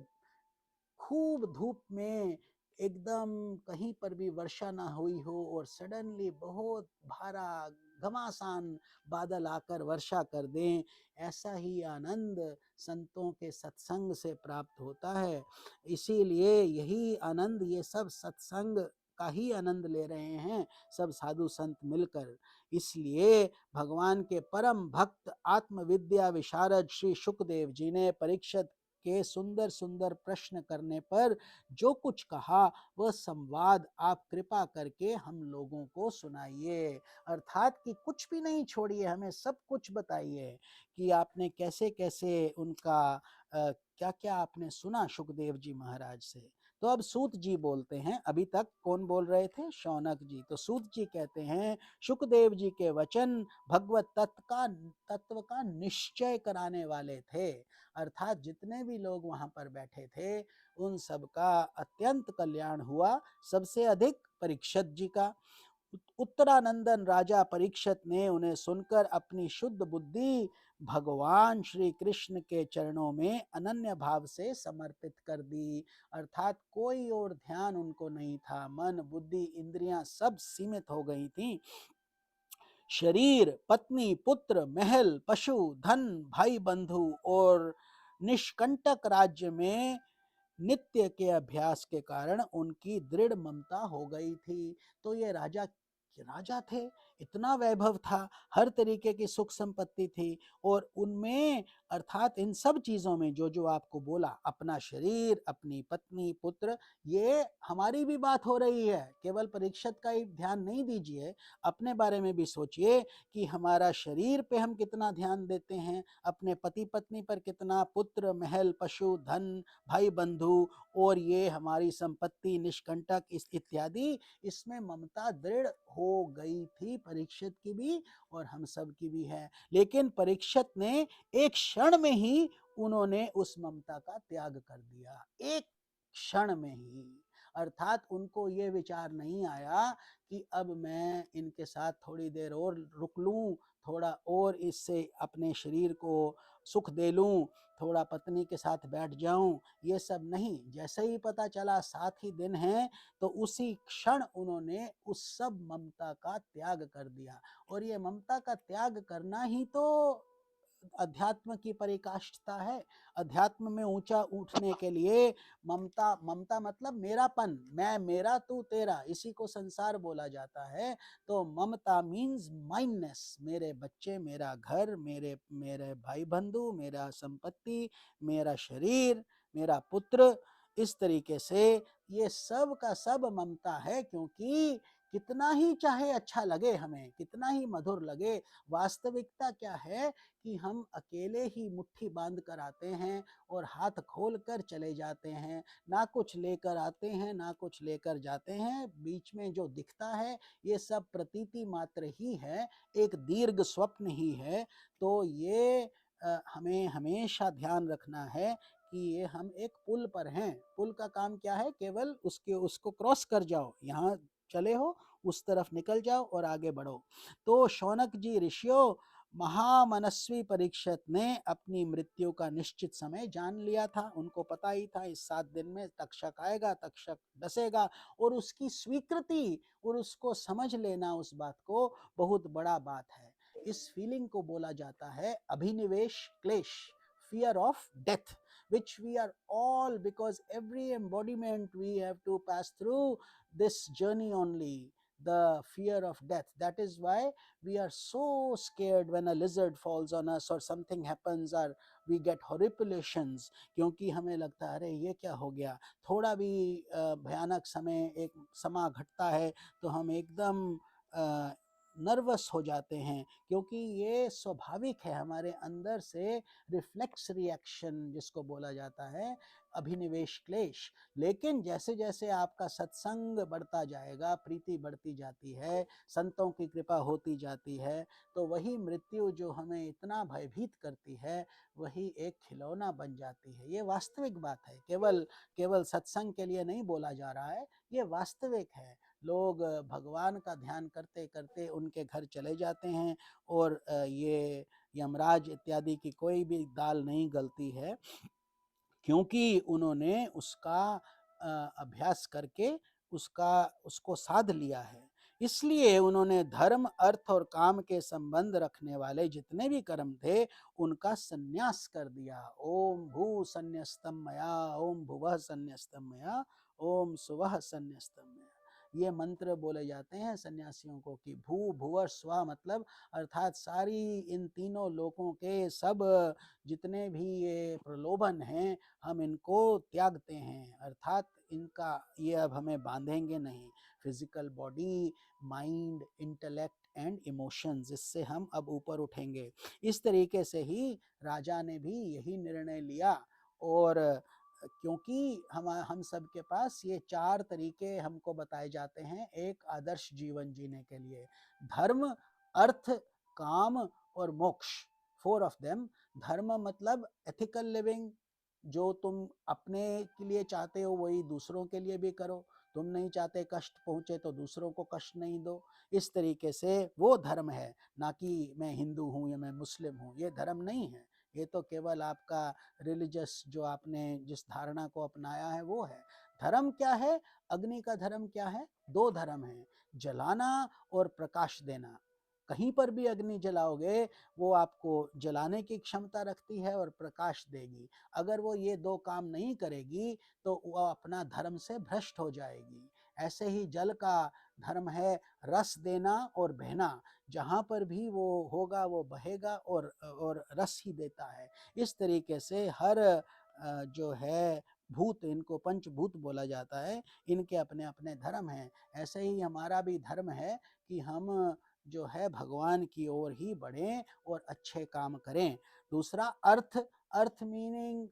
खूब धूप में एकदम कहीं पर भी वर्षा ना हुई हो और सडनली बहुत भारा घमासान बादल आकर वर्षा कर दें, ऐसा ही आनंद संतों के सत्संग से प्राप्त होता है। इसीलिए यही आनंद ये सब सत्संग का ही आनंद ले रहे हैं सब साधु संत मिलकर। इसलिए भगवान के परम भक्त आत्मविद्या विशारद श्री शुकदेव जी ने परीक्षित के सुंदर सुंदर प्रश्न करने पर जो कुछ कहा, वह संवाद आप कृपा करके हम लोगों को सुनाइए। अर्थात कि कुछ भी नहीं छोड़िए, हमें सब कुछ बताइए कि आपने कैसे कैसे उनका क्या क्या आपने सुना सुखदेव जी महाराज से। तो अब सूत जी बोलते हैं। अभी तक कौन बोल रहे थे? शौनक जी। तो सूत जी कहते हैं, सुखदेव जी के वचन भगवत तत्व का निश्चय कराने वाले थे। अर्थात जितने भी लोग वहां पर बैठे थे, उन सब का अत्यंत कल्याण हुआ। सबसे अधिक परीक्षित जी का, उत्तरानंदन राजा परीक्षित ने उन्हें सुनकर अपनी शुद्ध बुद्धि भगवान श्री कृष्ण के चरणों में अनन्य भाव से समर्पित कर दी। अर्थात कोई और ध्यान उनको नहीं था, मन बुद्धि इंद्रियां सब सीमित हो गई थी। शरीर, पत्नी, पुत्र, महल, पशु, धन, भाई बंधु और निष्कंटक राज्य में नित्य के अभ्यास के कारण उनकी दृढ़ ममता हो गई थी। तो ये राजा थे, इतना वैभव था, हर तरीके की सुख संपत्ति थी, और उनमें अर्थात इन सब चीजों में जो जो आपको बोला, अपना शरीर, अपनी पत्नी, पुत्र, ये हमारी भी बात हो रही है। केवल परीक्षित का ही ध्यान नहीं दीजिए, अपने बारे में भी सोचिए कि हमारा शरीर पे हम कितना ध्यान देते हैं, अपने पति पत्नी पर कितना, पुत्र, महल, पशु, धन, भाई बंधु, और ये हमारी संपत्ति, निष्कंटक इत्यादि, इसमें ममता दृढ़ हो गई थी परीक्षित की भी और हम सब की भी है। लेकिन परीक्षित ने एक क्षण में ही उन्होंने उस ममता का त्याग कर दिया, एक क्षण में ही। अर्थात उनको ये विचार नहीं आया कि अब मैं इनके साथ थोड़ी देर और रुक लूं, थोड़ा और इससे अपने शरीर को सुख दे लूं, थोड़ा पत्नी के साथ बैठ जाऊं, ये सब नहीं। जैसे ही पता चला 7 ही दिन हैं, तो उसी क्षण उन्होंने उस सब ममता का त्याग कर दिया। और ये ममता का त्याग करना ही तो अध्यात्म की परिकाष्ठता है। अध्यात्म में ऊंचा उठने के लिए ममता मतलब मेरापन, मैं मेरा तू तेरा, इसी को संसार बोला जाता है। तो ममता मीन्स माइंडनेस, मेरे बच्चे, मेरा घर, मेरे मेरे भाई बंधु, मेरा संपत्ति, मेरा शरीर, मेरा पुत्र, इस तरीके से ये सब का सब ममता है। क्योंकि कितना ही चाहे अच्छा लगे हमें, कितना ही मधुर लगे, वास्तविकता क्या है कि हम अकेले ही मुट्ठी बांध कर आते हैं और हाथ खोल कर चले जाते हैं, ना कुछ लेकर आते हैं ना कुछ लेकर जाते हैं। बीच में जो दिखता है ये सब प्रतीति मात्र ही है, एक दीर्घ स्वप्न ही है। तो ये हमें हमेशा ध्यान रखना है कि ये हम एक पुल पर हैं। पुल का काम क्या है? केवल उसको क्रॉस कर जाओ, यहाँ चले हो, उस तरफ निकल जाओ और आगे बढ़ो। तो शौनक जी ऋषियों, महामनस्वी परीक्षित ने अपनी मृत्यु का निश्चित समय जान लिया था। उनको पता ही था इस 7 दिन में तक्षक आएगा, तक्षक डसेगा, और उसकी स्वीकृति और उसको समझ लेना उस बात को बहुत बड़ा बात है। इस फीलिंग को बोला जाता है अभिनिवेश क्लेश, fear of death, which we are all, because every embodiment we have to pass through this journey only, the fear of death. That is why we are so scared when a lizard falls on us or something happens, or we get horripilations, क्योंकि हमें लगता है अरे ये क्या हो गया। थोड़ा भी भयानक समय एक समा घटता है तो हम एकदम नर्वस हो जाते हैं, क्योंकि ये स्वाभाविक है, हमारे अंदर से रिफ्लेक्स रिएक्शन जिसको बोला जाता है, अभिनिवेश क्लेश। लेकिन जैसे जैसे आपका सत्संग बढ़ता जाएगा, प्रीति बढ़ती जाती है, संतों की कृपा होती जाती है, तो वही मृत्यु जो हमें इतना भयभीत करती है, वही एक खिलौना बन जाती है। ये वास्तविक बात है, केवल सत्संग के लिए नहीं बोला जा रहा है, ये वास्तविक है। लोग भगवान का ध्यान करते करते उनके घर चले जाते हैं, और ये यमराज इत्यादि की कोई भी दाल नहीं गलती है, क्योंकि उन्होंने उसका अभ्यास करके उसको साध लिया है। इसलिए उन्होंने धर्म, अर्थ और काम के संबंध रखने वाले जितने भी कर्म थे उनका संन्यास कर दिया। ओम भू संन्यस्तम मया, ओम भुवः संन्यस्तम मया, ओम सुवः संन्यस्तम मया। ये मंत्र बोले जाते हैं सन्यासियों को कि भू भुवर स्व, मतलब अर्थात सारी इन तीनों लोकों के सब जितने भी ये प्रलोभन हैं, हम इनको त्यागते हैं। अर्थात इनका ये अब हमें बांधेंगे नहीं। Physical body, mind, intellect and emotions, इससे हम अब ऊपर उठेंगे। इस तरीके से ही राजा ने भी यही निर्णय लिया। और क्योंकि हम सब के पास ये 4 तरीके हमको बताए जाते हैं एक आदर्श जीवन जीने के लिए: धर्म, अर्थ, काम और मोक्ष। 4 ऑफ देम। धर्म मतलब एथिकल लिविंग, जो तुम अपने के लिए चाहते हो वही दूसरों के लिए भी करो। तुम नहीं चाहते कष्ट पहुँचे तो दूसरों को कष्ट नहीं दो। इस तरीके से वो धर्म है, ना कि मैं हिंदू हूँ या मैं मुस्लिम हूँ, ये धर्म नहीं है। ये तो केवल आपका रिलीजियस जो आपने जिस धारणा को अपनाया है वो है। धर्म क्या है? अग्नि का धर्म क्या है? दो धर्म है, जलाना और प्रकाश देना। कहीं पर भी अग्नि जलाओगे वो आपको जलाने की क्षमता रखती है और प्रकाश देगी। अगर वो ये दो काम नहीं करेगी तो वह अपना धर्म से भ्रष्ट हो जाएगी। ऐसे ही जल का धर्म है रस देना और बहना। जहाँ पर भी वो होगा वो बहेगा और रस ही देता है। इस तरीके से हर जो है भूत, इनको पंचभूत बोला जाता है, इनके अपने अपने धर्म हैं। ऐसे ही हमारा भी धर्म है कि हम जो है भगवान की ओर ही बढ़ें और अच्छे काम करें। दूसरा अर्थ, अर्थ मीनिंग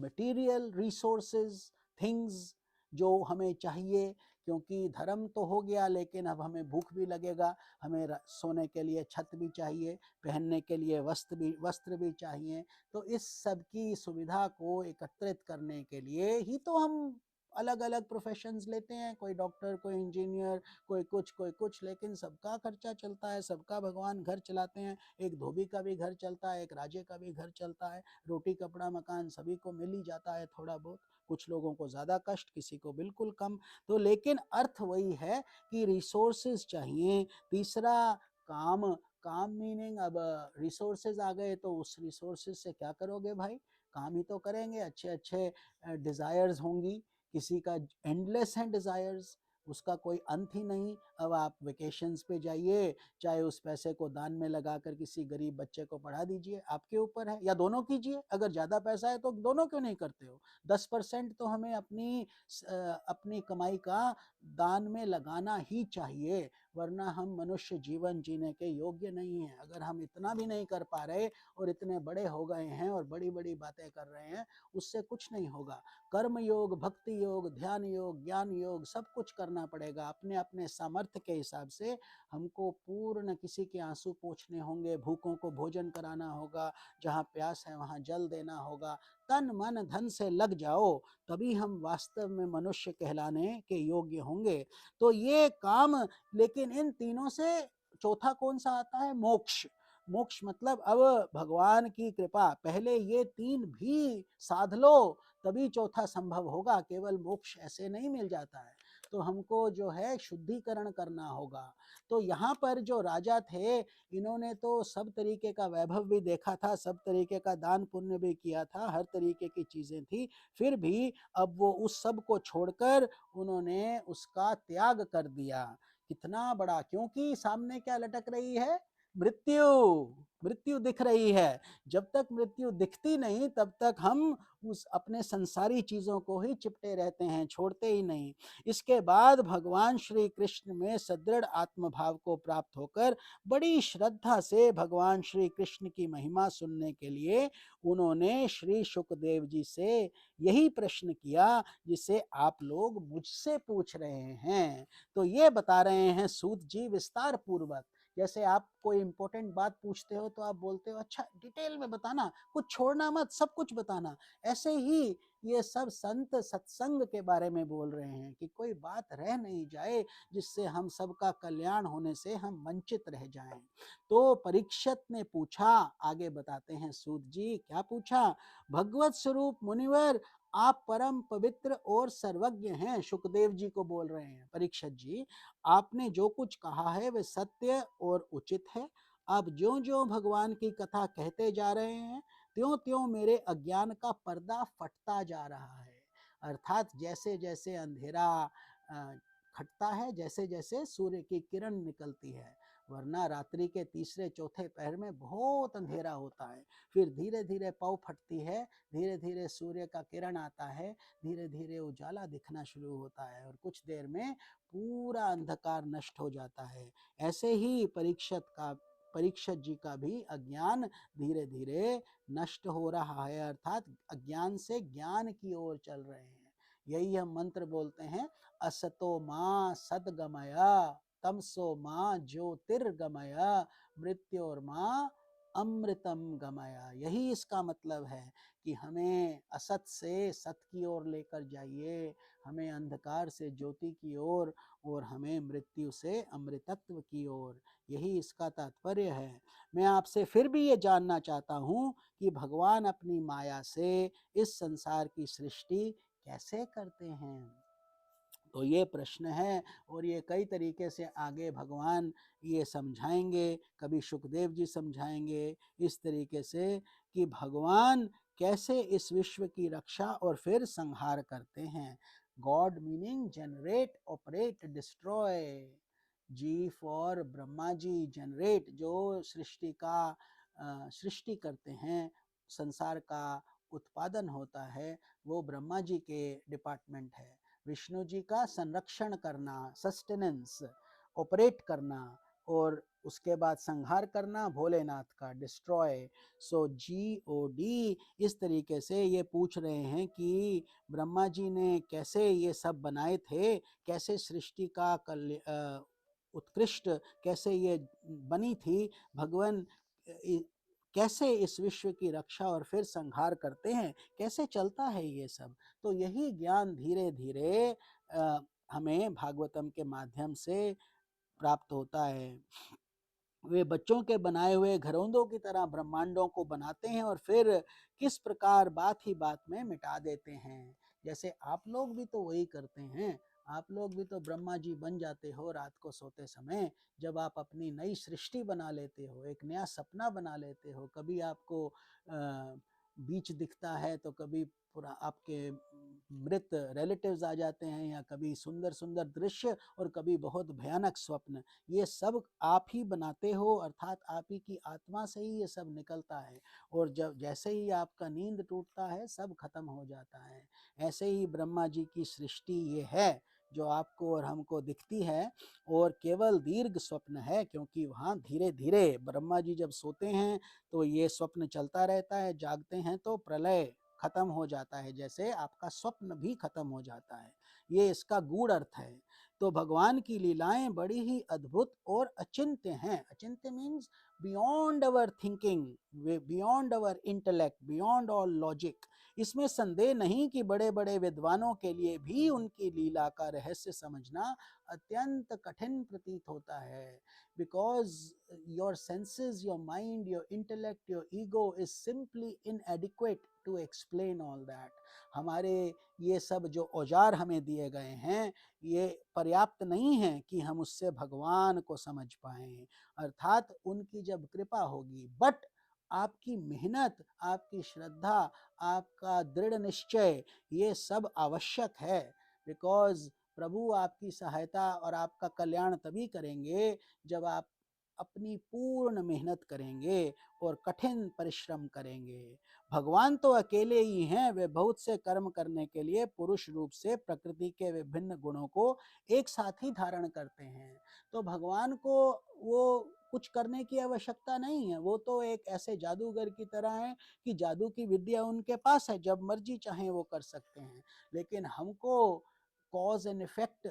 मटेरियल रिसोर्सेज, थिंग्स जो हमें चाहिए, क्योंकि धर्म तो हो गया लेकिन अब हमें भूख भी लगेगा, हमें सोने के लिए छत भी चाहिए, पहनने के लिए वस्त्र भी चाहिए। तो इस सब की सुविधा को एकत्रित करने के लिए ही तो हम अलग अलग प्रोफेशंस लेते हैं, कोई डॉक्टर, कोई इंजीनियर, कोई कुछ, लेकिन सबका खर्चा चलता है, सबका भगवान घर चलाते हैं। एक धोबी का भी घर चलता है, एक राजे का भी घर चलता है, रोटी कपड़ा मकान सभी को मिल ही जाता है थोड़ा बहुत, कुछ लोगों को ज़्यादा कष्ट, किसी को बिल्कुल कम। तो लेकिन अर्थ वही है कि रिसोर्सेज चाहिए। तीसरा काम, काम मीनिंग अब रिसोर्सेज आ गए तो उस रिसोर्सेज से क्या करोगे भाई? काम ही तो करेंगे, अच्छे अच्छे डिज़ायर्स होंगी, किसी का एंडलेस हैं डिज़ायर्स, उसका कोई अंत ही नहीं। अब आप वेकेशंस पे जाइए, चाहे उस पैसे को दान में लगाकर किसी गरीब बच्चे को पढ़ा दीजिए, आपके ऊपर है, या दोनों कीजिए, अगर ज़्यादा पैसा है तो दोनों क्यों नहीं करते हो? 10% तो हमें अपनी कमाई का दान में लगाना ही चाहिए, वरना हम मनुष्य जीवन जीने के योग्य नहीं हैं। अगर हम इतना भी नहीं कर पा रहे और इतने बड़े हो गए हैं और बड़ी बड़ी बातें कर रहे हैं, उससे कुछ नहीं होगा। कर्म योग, भक्ति योग, ध्यान योग, ज्ञान योग सब कुछ करना पड़ेगा अपने अपने सामर्थ्य के हिसाब से। हमको पूर्ण किसी के आंसू पोंछने होंगे, भूखों को भोजन कराना होगा, जहाँ प्यास है वहाँ जल देना होगा। तन मन धन से लग जाओ, तभी हम वास्तव में मनुष्य कहलाने के योग्य होंगे। तो ये काम, लेकिन इन तीनों से चौथा कौन सा आता है? मोक्ष। मोक्ष मतलब अब भगवान की कृपा, पहले ये तीन भी साध लो तभी चौथा संभव होगा। केवल मोक्ष ऐसे नहीं मिल जाता है, तो हमको जो है शुद्धिकरण करना होगा। तो यहाँ पर जो राजा थे, इन्होंने तो सब तरीके का वैभव भी देखा था, सब तरीके का दान पुण्य भी किया था, हर तरीके की चीजें थी, फिर भी अब वो उस सब को छोड़कर उन्होंने उसका त्याग कर दिया। कितना बड़ा, क्योंकि सामने क्या लटक रही है? मृत्यु। मृत्यु दिख रही है। जब तक मृत्यु दिखती नहीं तब तक हम उस अपने संसारी चीजों को ही चिपटे रहते हैं, छोड़ते ही नहीं। इसके बाद भगवान श्री कृष्ण में सदृढ़ आत्मभाव को प्राप्त होकर बड़ी श्रद्धा से भगवान श्री कृष्ण की महिमा सुनने के लिए उन्होंने श्री शुकदेव जी से यही प्रश्न किया जिसे आप लोग मुझसे पूछ रहे हैं। तो ये बता रहे हैं सूत जी विस्तार पूर्वक। जैसे आप कोई इंपॉर्टेंट बात पूछते हो तो आप बोलते हो अच्छा डिटेल में बताना, कुछ छोड़ना मत, सब कुछ बताना। ऐसे ही ये सब संत सत्संग के बारे में बोल रहे हैं कि कोई बात रह नहीं जाए जिससे हम सबका कल्याण होने से हम वंचित रह जाएं। तो परीक्षित ने पूछा, आगे बताते हैं सूत जी क्या पूछा। भगवत स्वरूप मुनिवर, आप परम पवित्र और सर्वज्ञ हैं। सुखदेव जी को बोल रहे हैं, परीक्षित जी आपने जो कुछ कहा है वह सत्य और उचित है। आप ज्यों ज्यों भगवान की कथा कहते जा रहे हैं त्यों त्यों मेरे अज्ञान का पर्दा फटता जा रहा है। अर्थात जैसे जैसे अंधेरा खटता है, जैसे जैसे सूर्य की किरण निकलती है, वरना रात्रि के तीसरे चौथे पहर में बहुत अंधेरा होता है, फिर धीरे धीरे पौ फटती है, धीरे धीरे सूर्य का किरण आता है, धीरे धीरे उजाला दिखना शुरू होता है और कुछ देर में पूरा अंधकार नष्ट हो जाता है। ऐसे ही परीक्षित जी का भी अज्ञान धीरे धीरे नष्ट हो रहा है, अर्थात अज्ञान से ज्ञान की ओर चल रहे हैं। यही हम मंत्र बोलते हैं, असतो मां सद्गमय, तमसो मां ज्योतिर्गमय, मृत्योर्मां अमृतम गमया। यही इसका मतलब है कि हमें असत से सत की ओर लेकर जाइए, हमें अंधकार से ज्योति की ओर, और हमें मृत्यु से अमृतत्व की ओर। यही इसका तात्पर्य है। मैं आपसे फिर भी ये जानना चाहता हूँ कि भगवान अपनी माया से इस संसार की सृष्टि कैसे करते हैं। तो ये प्रश्न है, और ये कई तरीके से आगे भगवान ये समझाएंगे। कभी सुखदेव जी समझाएंगे इस तरीके से कि भगवान कैसे इस विश्व की रक्षा और फिर संहार करते हैं। God meaning generate, operate, destroy. G for Brahma ji, generate, जो सृष्टि करते हैं, संसार का उत्पादन होता है, वो ब्रह्मा जी के डिपार्टमेंट है। विष्णु जी का संरक्षण करना, सस्टेनेंस, ऑपरेट करना, और उसके बाद संहार करना भोलेनाथ का, डिस्ट्रॉय। सो GOD। इस तरीके से ये पूछ रहे हैं कि ब्रह्मा जी ने कैसे ये सब बनाए थे, कैसे सृष्टि का उत्कृष्ट कैसे ये बनी थी, भगवान कैसे इस विश्व की रक्षा और फिर संहार करते हैं, कैसे चलता है ये सब। तो यही ज्ञान धीरे धीरे हमें भागवतम के माध्यम से प्राप्त होता है। वे बच्चों के बनाए हुए घरौंदों की तरह ब्रह्मांडों को बनाते हैं और फिर किस प्रकार बात ही बात में मिटा देते हैं। जैसे आप लोग भी तो वही करते हैं, आप लोग भी तो ब्रह्मा जी बन जाते हो रात को सोते समय, जब आप अपनी नई सृष्टि बना लेते हो, एक नया सपना बना लेते हो। कभी आपको बीच दिखता है तो कभी पूरा आपके मृत रिलेटिव्स आ जाते हैं, या कभी सुंदर सुंदर दृश्य और कभी बहुत भयानक स्वप्न। ये सब आप ही बनाते हो, अर्थात आप ही की आत्मा से ही ये सब निकलता है। और जब जैसे ही आपका नींद टूटता है सब खत्म हो जाता है। ऐसे ही ब्रह्मा जी की सृष्टि ये है जो आपको और हमको दिखती है, और केवल दीर्घ स्वप्न है, क्योंकि वहाँ धीरे धीरे ब्रह्मा जी जब सोते हैं तो ये स्वप्न चलता रहता है, जागते हैं तो प्रलय खत्म हो जाता है, जैसे आपका स्वप्न भी खत्म हो जाता है। ये इसका गूढ़ अर्थ है। तो भगवान की लीलाएं बड़ी ही अद्भुत और अचिंत्य हैं। अचिंत्य means beyond our thinking, beyond our intellect, beyond all logic. इसमें संदेह नहीं कि बड़े बड़े विद्वानों के लिए भी उनकी लीला का रहस्य समझना अत्यंत कठिन प्रतीत होता है। Because your senses, your mind, your intellect, your ego is simply inadequate to explain all that. हमारे ये सब जो औजार हमें दिए गए हैं, ये पर्याप्त नहीं है कि हम उससे भगवान को समझ पाएं, अर्थात उनकी जब कृपा होगी। बट आपकी मेहनत, आपकी श्रद्धा, आपका दृढ़ निश्चय, ये सब आवश्यक है। बिकॉज प्रभु आपकी सहायता और आपका कल्याण तभी करेंगे जब आप अपनी पूर्ण मेहनत करेंगे और कठिन परिश्रम करेंगे। भगवान तो अकेले ही हैं, वे बहुत से कर्म करने के लिए पुरुष रूप से प्रकृति के विभिन्न गुणों को एक साथ ही धारण करते हैं। तो भगवान को वो कुछ करने की आवश्यकता नहीं है, वो तो एक ऐसे जादूगर की तरह है कि जादू की विद्या उनके पास है, जब मर्जी चाहे वो कर सकते हैं। लेकिन हमको कॉज एंड इफेक्ट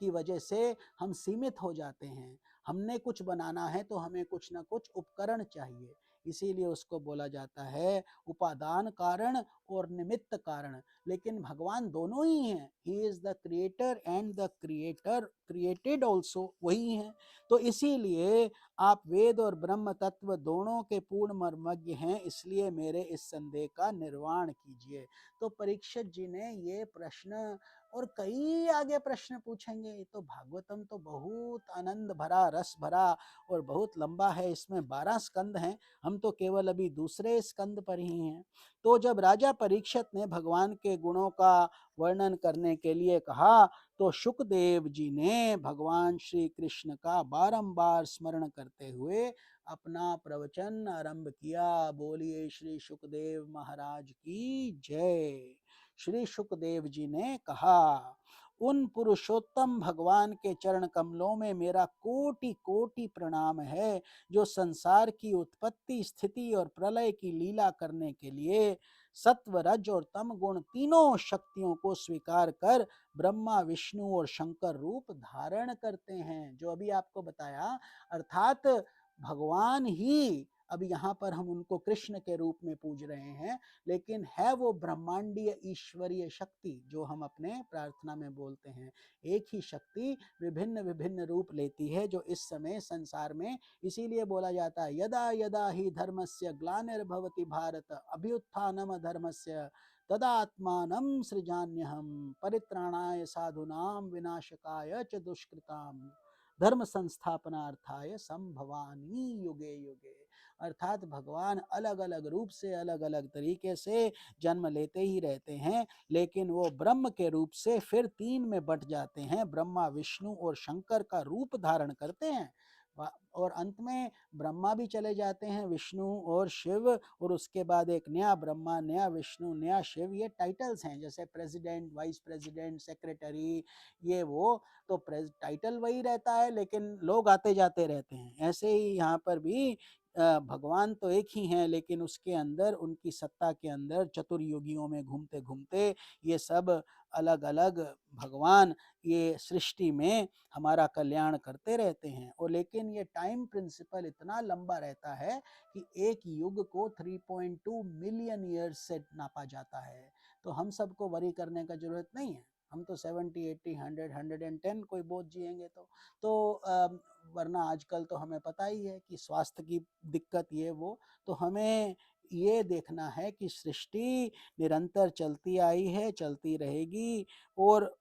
की वजह से हम सीमित हो जाते हैं। हमने कुछ बनाना है तो हमें कुछ ना कुछ उपकरण चाहिए, इसीलिए उसको बोला जाता है उपादान कारण और निमित्त कारण। लेकिन भगवान दोनों ही हैं, he is the creator and the creator created also वही हैं। तो इसीलिए आप वेद और ब्रह्म तत्व दोनों के पूर्ण मर्मज्ञ हैं, इसलिए मेरे इस संदेह का निर्वाण कीजिए। तो परीक्षित जी ने ये प्रश्न और कई आगे प्रश्न पूछेंगे। तो भागवतम तो बहुत आनंद भरा, रस भरा और बहुत लंबा है, इसमें 12 स्कंद हैं, हम तो केवल अभी दूसरे स्कंद पर ही हैं। तो जब राजा परीक्षित ने भगवान के गुणों का वर्णन करने के लिए कहा, तो शुकदेव जी ने भगवान श्री कृष्ण का बारंबार स्मरण करते हुए अपना प्रवचन आरंभ किया। बोलिए श्री शुकदेव महाराज की जय। श्री शुकदेव जी ने कहा, उन पुरुषोत्तम भगवान के चरण कमलों में मेरा कोटि कोटि प्रणाम है, जो संसार की उत्पत्ति, स्थिति और प्रलय की लीला करने के लिए सत्व, रज और तम गुण तीनों शक्तियों को स्वीकार कर ब्रह्मा, विष्णु और शंकर रूप धारण करते हैं। जो अभी आपको बताया, अर्थात भगवान ही अब यहाँ पर हम उनको कृष्ण के रूप में पूज रहे हैं, लेकिन है वो ब्रह्मांडीय ईश्वरीय शक्ति जो हम अपने प्रार्थना में बोलते हैं। एक ही शक्ति विभिन्न विभिन्न रूप लेती है जो इस समय संसार में, इसीलिए बोला जाता है यदा यदा ही धर्मस्य ग्लानिर्भवति भारत अभ्युत्थानम धर्मस्य तदात्मानं सृजाम्यहम् परित्राणाय साधूनां विनाशकाय च दुष्कृताम् धर्म संस्थापनार्थाय संभवामी युगे युगे। अर्थात भगवान अलग अलग रूप से अलग अलग तरीके से जन्म लेते ही रहते हैं, लेकिन वो ब्रह्म के रूप से फिर तीन में बट जाते हैं। ब्रह्मा विष्णु और शंकर का रूप धारण करते हैं और अंत में ब्रह्मा भी चले जाते हैं, विष्णु और शिव, और उसके बाद एक नया ब्रह्मा, नया विष्णु, नया शिव, ये टाइटल्स हैं। जैसे प्रेसिडेंट, वाइस प्रेसिडेंट, सेक्रेटरी, ये वो, तो टाइटल वही रहता है लेकिन लोग आते जाते रहते हैं। ऐसे ही यहाँ पर भी भगवान तो एक ही हैं, लेकिन उसके अंदर उनकी सत्ता के अंदर चतुर्युगियों में घूमते घूमते ये सब अलग अलग भगवान ये सृष्टि में हमारा कल्याण करते रहते हैं। और लेकिन ये टाइम प्रिंसिपल इतना लंबा रहता है कि एक युग को 3.2 मिलियन ईयर्स से नापा जाता है। तो हम सबको वरी करने का जरूरत नहीं है, हम तो 70, 80, 100, 110 कोई बहुत जिएंगे तो वरना आजकल तो हमें पता ही है कि स्वास्थ्य की दिक्कत ये वो, तो हमें ये देखना है कि सृष्टि निरंतर चलती आई है, चलती रहेगी, और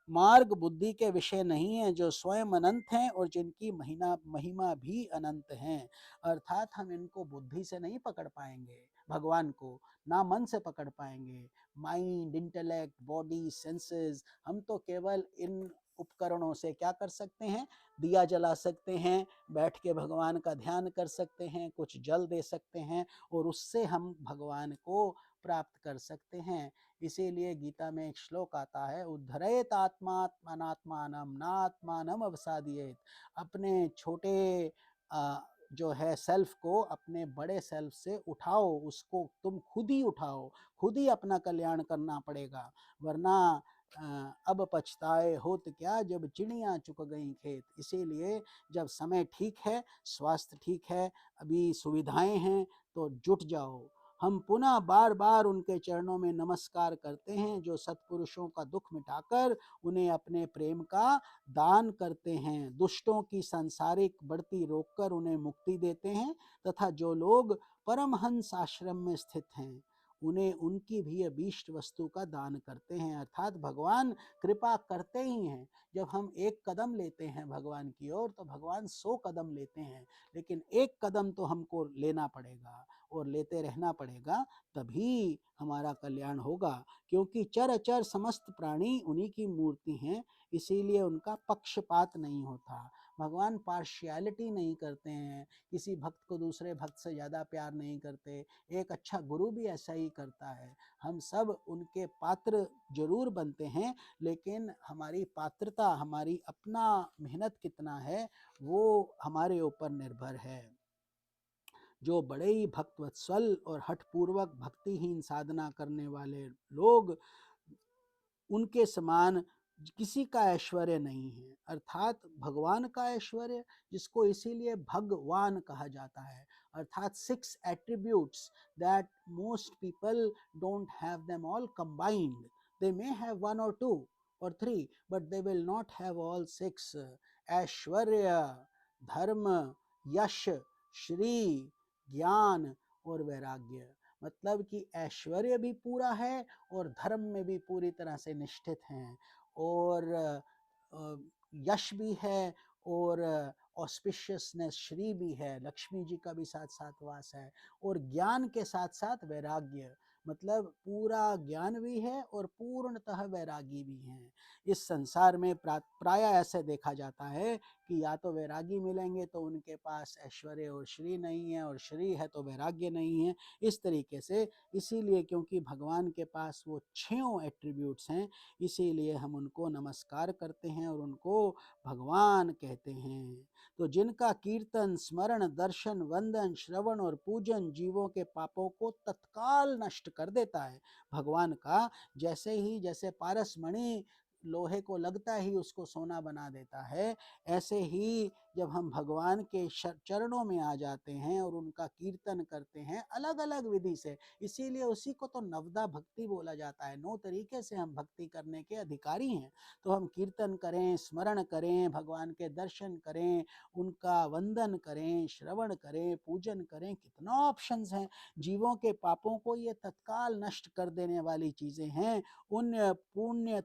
मार्ग बुद्धि के विषय नहीं है, जो स्वयं अनंत हैं और जिनकी महिमा भी अनंत हैं। अर्थात हम इनको बुद्धि से नहीं पकड़ पाएंगे, भगवान को ना मन से पकड़ पाएंगे। माइंड, इंटेलेक्ट, बॉडी, सेंसेस, हम तो केवल इन उपकरणों से क्या कर सकते हैं, दिया जला सकते हैं, बैठ के भगवान का ध्यान कर सकते हैं, कुछ जल दे सकते हैं, और उससे हम भगवान को प्राप्त कर सकते हैं। इसीलिए गीता में एक श्लोक आता है, उद्धरेत आत्मात्मनात्मानम नात्मानम अवसादयेत। अपने छोटे जो है सेल्फ को अपने बड़े सेल्फ से उठाओ, उसको तुम खुद ही उठाओ, खुद ही अपना कल्याण करना पड़ेगा, वरना अब पछताए होत क्या जब चिड़ियाँ चुग गई खेत। इसीलिए जब समय ठीक है, स्वास्थ्य ठीक है, अभी सुविधाएं हैं, तो जुट जाओ। हम पुनः बार बार उनके चरणों में नमस्कार करते हैं जो सत्पुरुषों का दुख मिटाकर उन्हें अपने प्रेम का दान करते हैं, दुष्टों की सांसारिक बढ़ती रोककर उन्हें मुक्ति देते हैं, तथा जो लोग परमहंस आश्रम में स्थित हैं उन्हें उनकी भी अभीष्ट वस्तु का दान करते हैं। अर्थात भगवान कृपा करते ही हैं। जब हम एक कदम लेते हैं भगवान की ओर तो भगवान 100 कदम लेते हैं, लेकिन एक कदम तो हमको लेना पड़ेगा और लेते रहना पड़ेगा, तभी हमारा कल्याण होगा। क्योंकि चर अचर समस्त प्राणी उन्हीं की मूर्ति हैं, इसीलिए उनका पक्षपात नहीं होता। भगवान पार्शियलिटी नहीं करते हैं, किसी भक्त को दूसरे भक्त से ज़्यादा प्यार नहीं करते। एक अच्छा गुरु भी ऐसा ही करता है। हम सब उनके पात्र जरूर बनते हैं, लेकिन हमारी पात्रता, हमारी अपना मेहनत कितना है, वो हमारे ऊपर निर्भर है। जो बड़े ही भक्तवत्सल और हठपूर्वक भक्तिहीन साधना करने वाले लोग, उनके समान किसी का ऐश्वर्य नहीं है। अर्थात भगवान का ऐश्वर्य, जिसको इसीलिए भगवान कहा जाता है, अर्थात 6 attributes that most people don't have them all combined. They may have 1 or 2 or 3 but they will not have all 6। ऐश्वर्य, धर्म, यश, श्री, ज्ञान और वैराग्य। मतलब कि ऐश्वर्य भी पूरा है और धर्म में भी पूरी तरह से निष्ठित हैं, और यश भी है, और ऑस्पिशियसनेस, श्री भी है, लक्ष्मी जी का भी साथ साथ वास है, और ज्ञान के साथ साथ वैराग्य, मतलब पूरा ज्ञान भी है और पूर्णतः वैरागी भी हैं। इस संसार में प्राय ऐसे देखा जाता है कि या तो वैरागी मिलेंगे तो उनके पास ऐश्वर्य और श्री नहीं है, और श्री है तो वैराग्य नहीं है, इस तरीके से। इसीलिए क्योंकि भगवान के पास वो 6 एट्रीब्यूट्स हैं, इसीलिए हम उनको नमस्कार करते हैं और उनको भगवान कहते हैं। तो जिनका कीर्तन, स्मरण, दर्शन, वंदन, श्रवण और पूजन जीवों के पापों को तत्काल नष्ट कर देता है। भगवान का जैसे पारस मणि लोहे को लगता ही उसको सोना बना देता है, ऐसे ही जब हम भगवान के चरणों में आ जाते हैं और उनका कीर्तन करते हैं अलग अलग विधि से, इसीलिए उसी को तो नवदा भक्ति बोला जाता है। 9 तरीके से हम भक्ति करने के अधिकारी हैं। तो हम कीर्तन करें, स्मरण करें, भगवान के दर्शन करें, उनका वंदन करें, श्रवण करें, पूजन करें, कितना ऑप्शंस हैं। जीवों के पापों को ये तत्काल नष्ट कर देने वाली चीज़ें हैं। उन पुण्य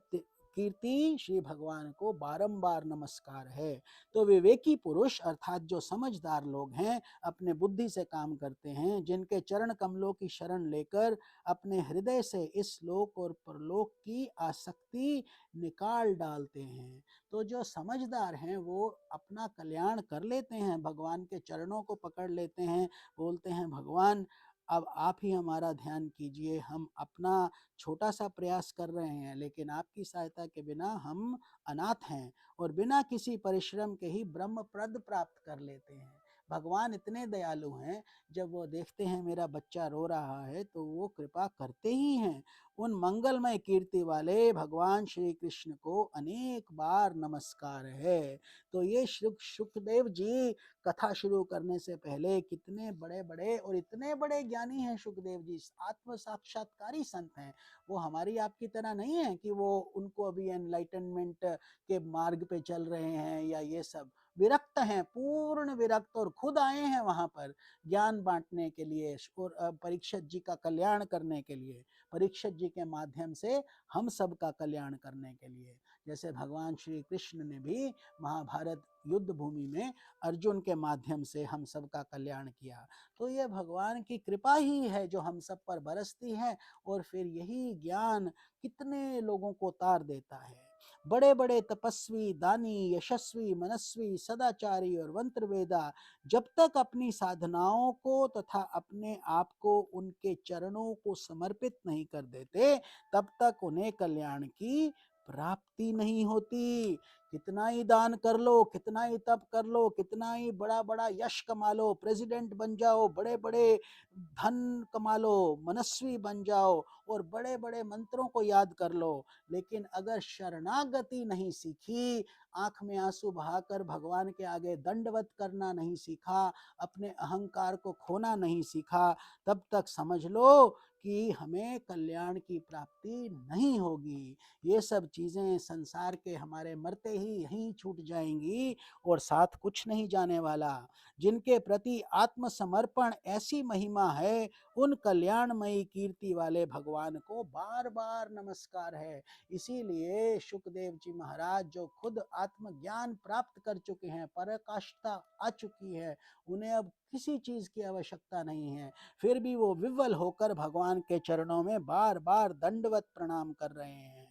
कीर्ति श्री भगवान को बारंबार नमस्कार है। तो विवेकी पुरुष अर्थात जो समझदार लोग हैं, अपने बुद्धि से काम करते हैं, जिनके चरण कमलों की शरण लेकर अपने हृदय से इस लोक और परलोक की आसक्ति निकाल डालते हैं। तो जो समझदार हैं वो अपना कल्याण कर लेते हैं, भगवान के चरणों को पकड़ लेते हैं, बोलते हैं भगवान अब आप ही हमारा ध्यान कीजिए, हम अपना छोटा सा प्रयास कर रहे हैं, लेकिन आपकी सहायता के बिना हम अनाथ हैं और बिना किसी परिश्रम के ही ब्रह्म पद प्राप्त कर लेते हैं। भगवान इतने दयालु हैं, जब वो देखते हैं मेरा बच्चा रो रहा है तो वो कृपा करते ही हैं। उन मंगलमय कीर्ति वाले भगवान श्री कृष्ण को अनेक बार नमस्कार है। तो ये सुखदेव जी कथा शुरू करने से पहले कितने बड़े बड़े और इतने बड़े ज्ञानी हैं सुखदेव जी, आत्म साक्षात्कारी संत हैं। वो हमारी आपकी तरह नहीं है कि वो उनको अभी एनलाइटनमेंट के मार्ग पे चल रहे हैं या ये सब। विरक्त हैं, पूर्ण विरक्त, और खुद आए हैं वहां पर ज्ञान बांटने के लिए और परीक्षित जी का कल्याण करने के लिए, परीक्षित जी के माध्यम से हम सब का कल्याण करने के लिए। जैसे भगवान श्री कृष्ण ने भी महाभारत युद्ध भूमि में अर्जुन के माध्यम से हम सब का कल्याण किया। तो ये भगवान की कृपा ही है जो हम सब पर बरसती है, और फिर यही ज्ञान कितने लोगों को तार देता है। बड़े बड़े तपस्वी, दानी, यशस्वी, मनस्वी, सदाचारी और मंत्रवेदा जब तक अपनी साधनाओं को तथा अपने आप को उनके चरणों को समर्पित नहीं कर देते, तब तक उन्हें कल्याण की प्राप्ति नहीं होती। कितना ही दान कर लो, कितना ही तप कर लो, कितना ही बड़ा बड़ा यश कमा लो, प्रेसिडेंट बन जाओ, बड़े बड़े धन कमा लो, मनस्वी बन जाओ और बड़े बड़े मंत्रों को याद कर लो, लेकिन अगर शरणागति नहीं सीखी, आंख में आंसू बहाकर भगवान के आगे दंडवत करना नहीं सीखा, अपने अहंकार को खोना नहीं सीखा, तब तक समझ लो कि हमें कल्याण की प्राप्ति नहीं होगी। ये सब चीज़ें संसार के हमारे मरते ही यहीं छूट जाएंगी और साथ कुछ नहीं जाने वाला। जिनके प्रति आत्मसमर्पण ऐसी महिमा है, उन कल्याणमयी कीर्ति वाले भगवान को बार बार नमस्कार है। इसीलिए सुखदेव जी महाराज जो खुद आत्मज्ञान प्राप्त कर चुके हैं, पराकाष्ठा आ चुकी है, उन्हें अब किसी चीज की आवश्यकता नहीं है, फिर भी वो विवल होकर भगवान के चरणों में बार बार दंडवत प्रणाम कर रहे हैं।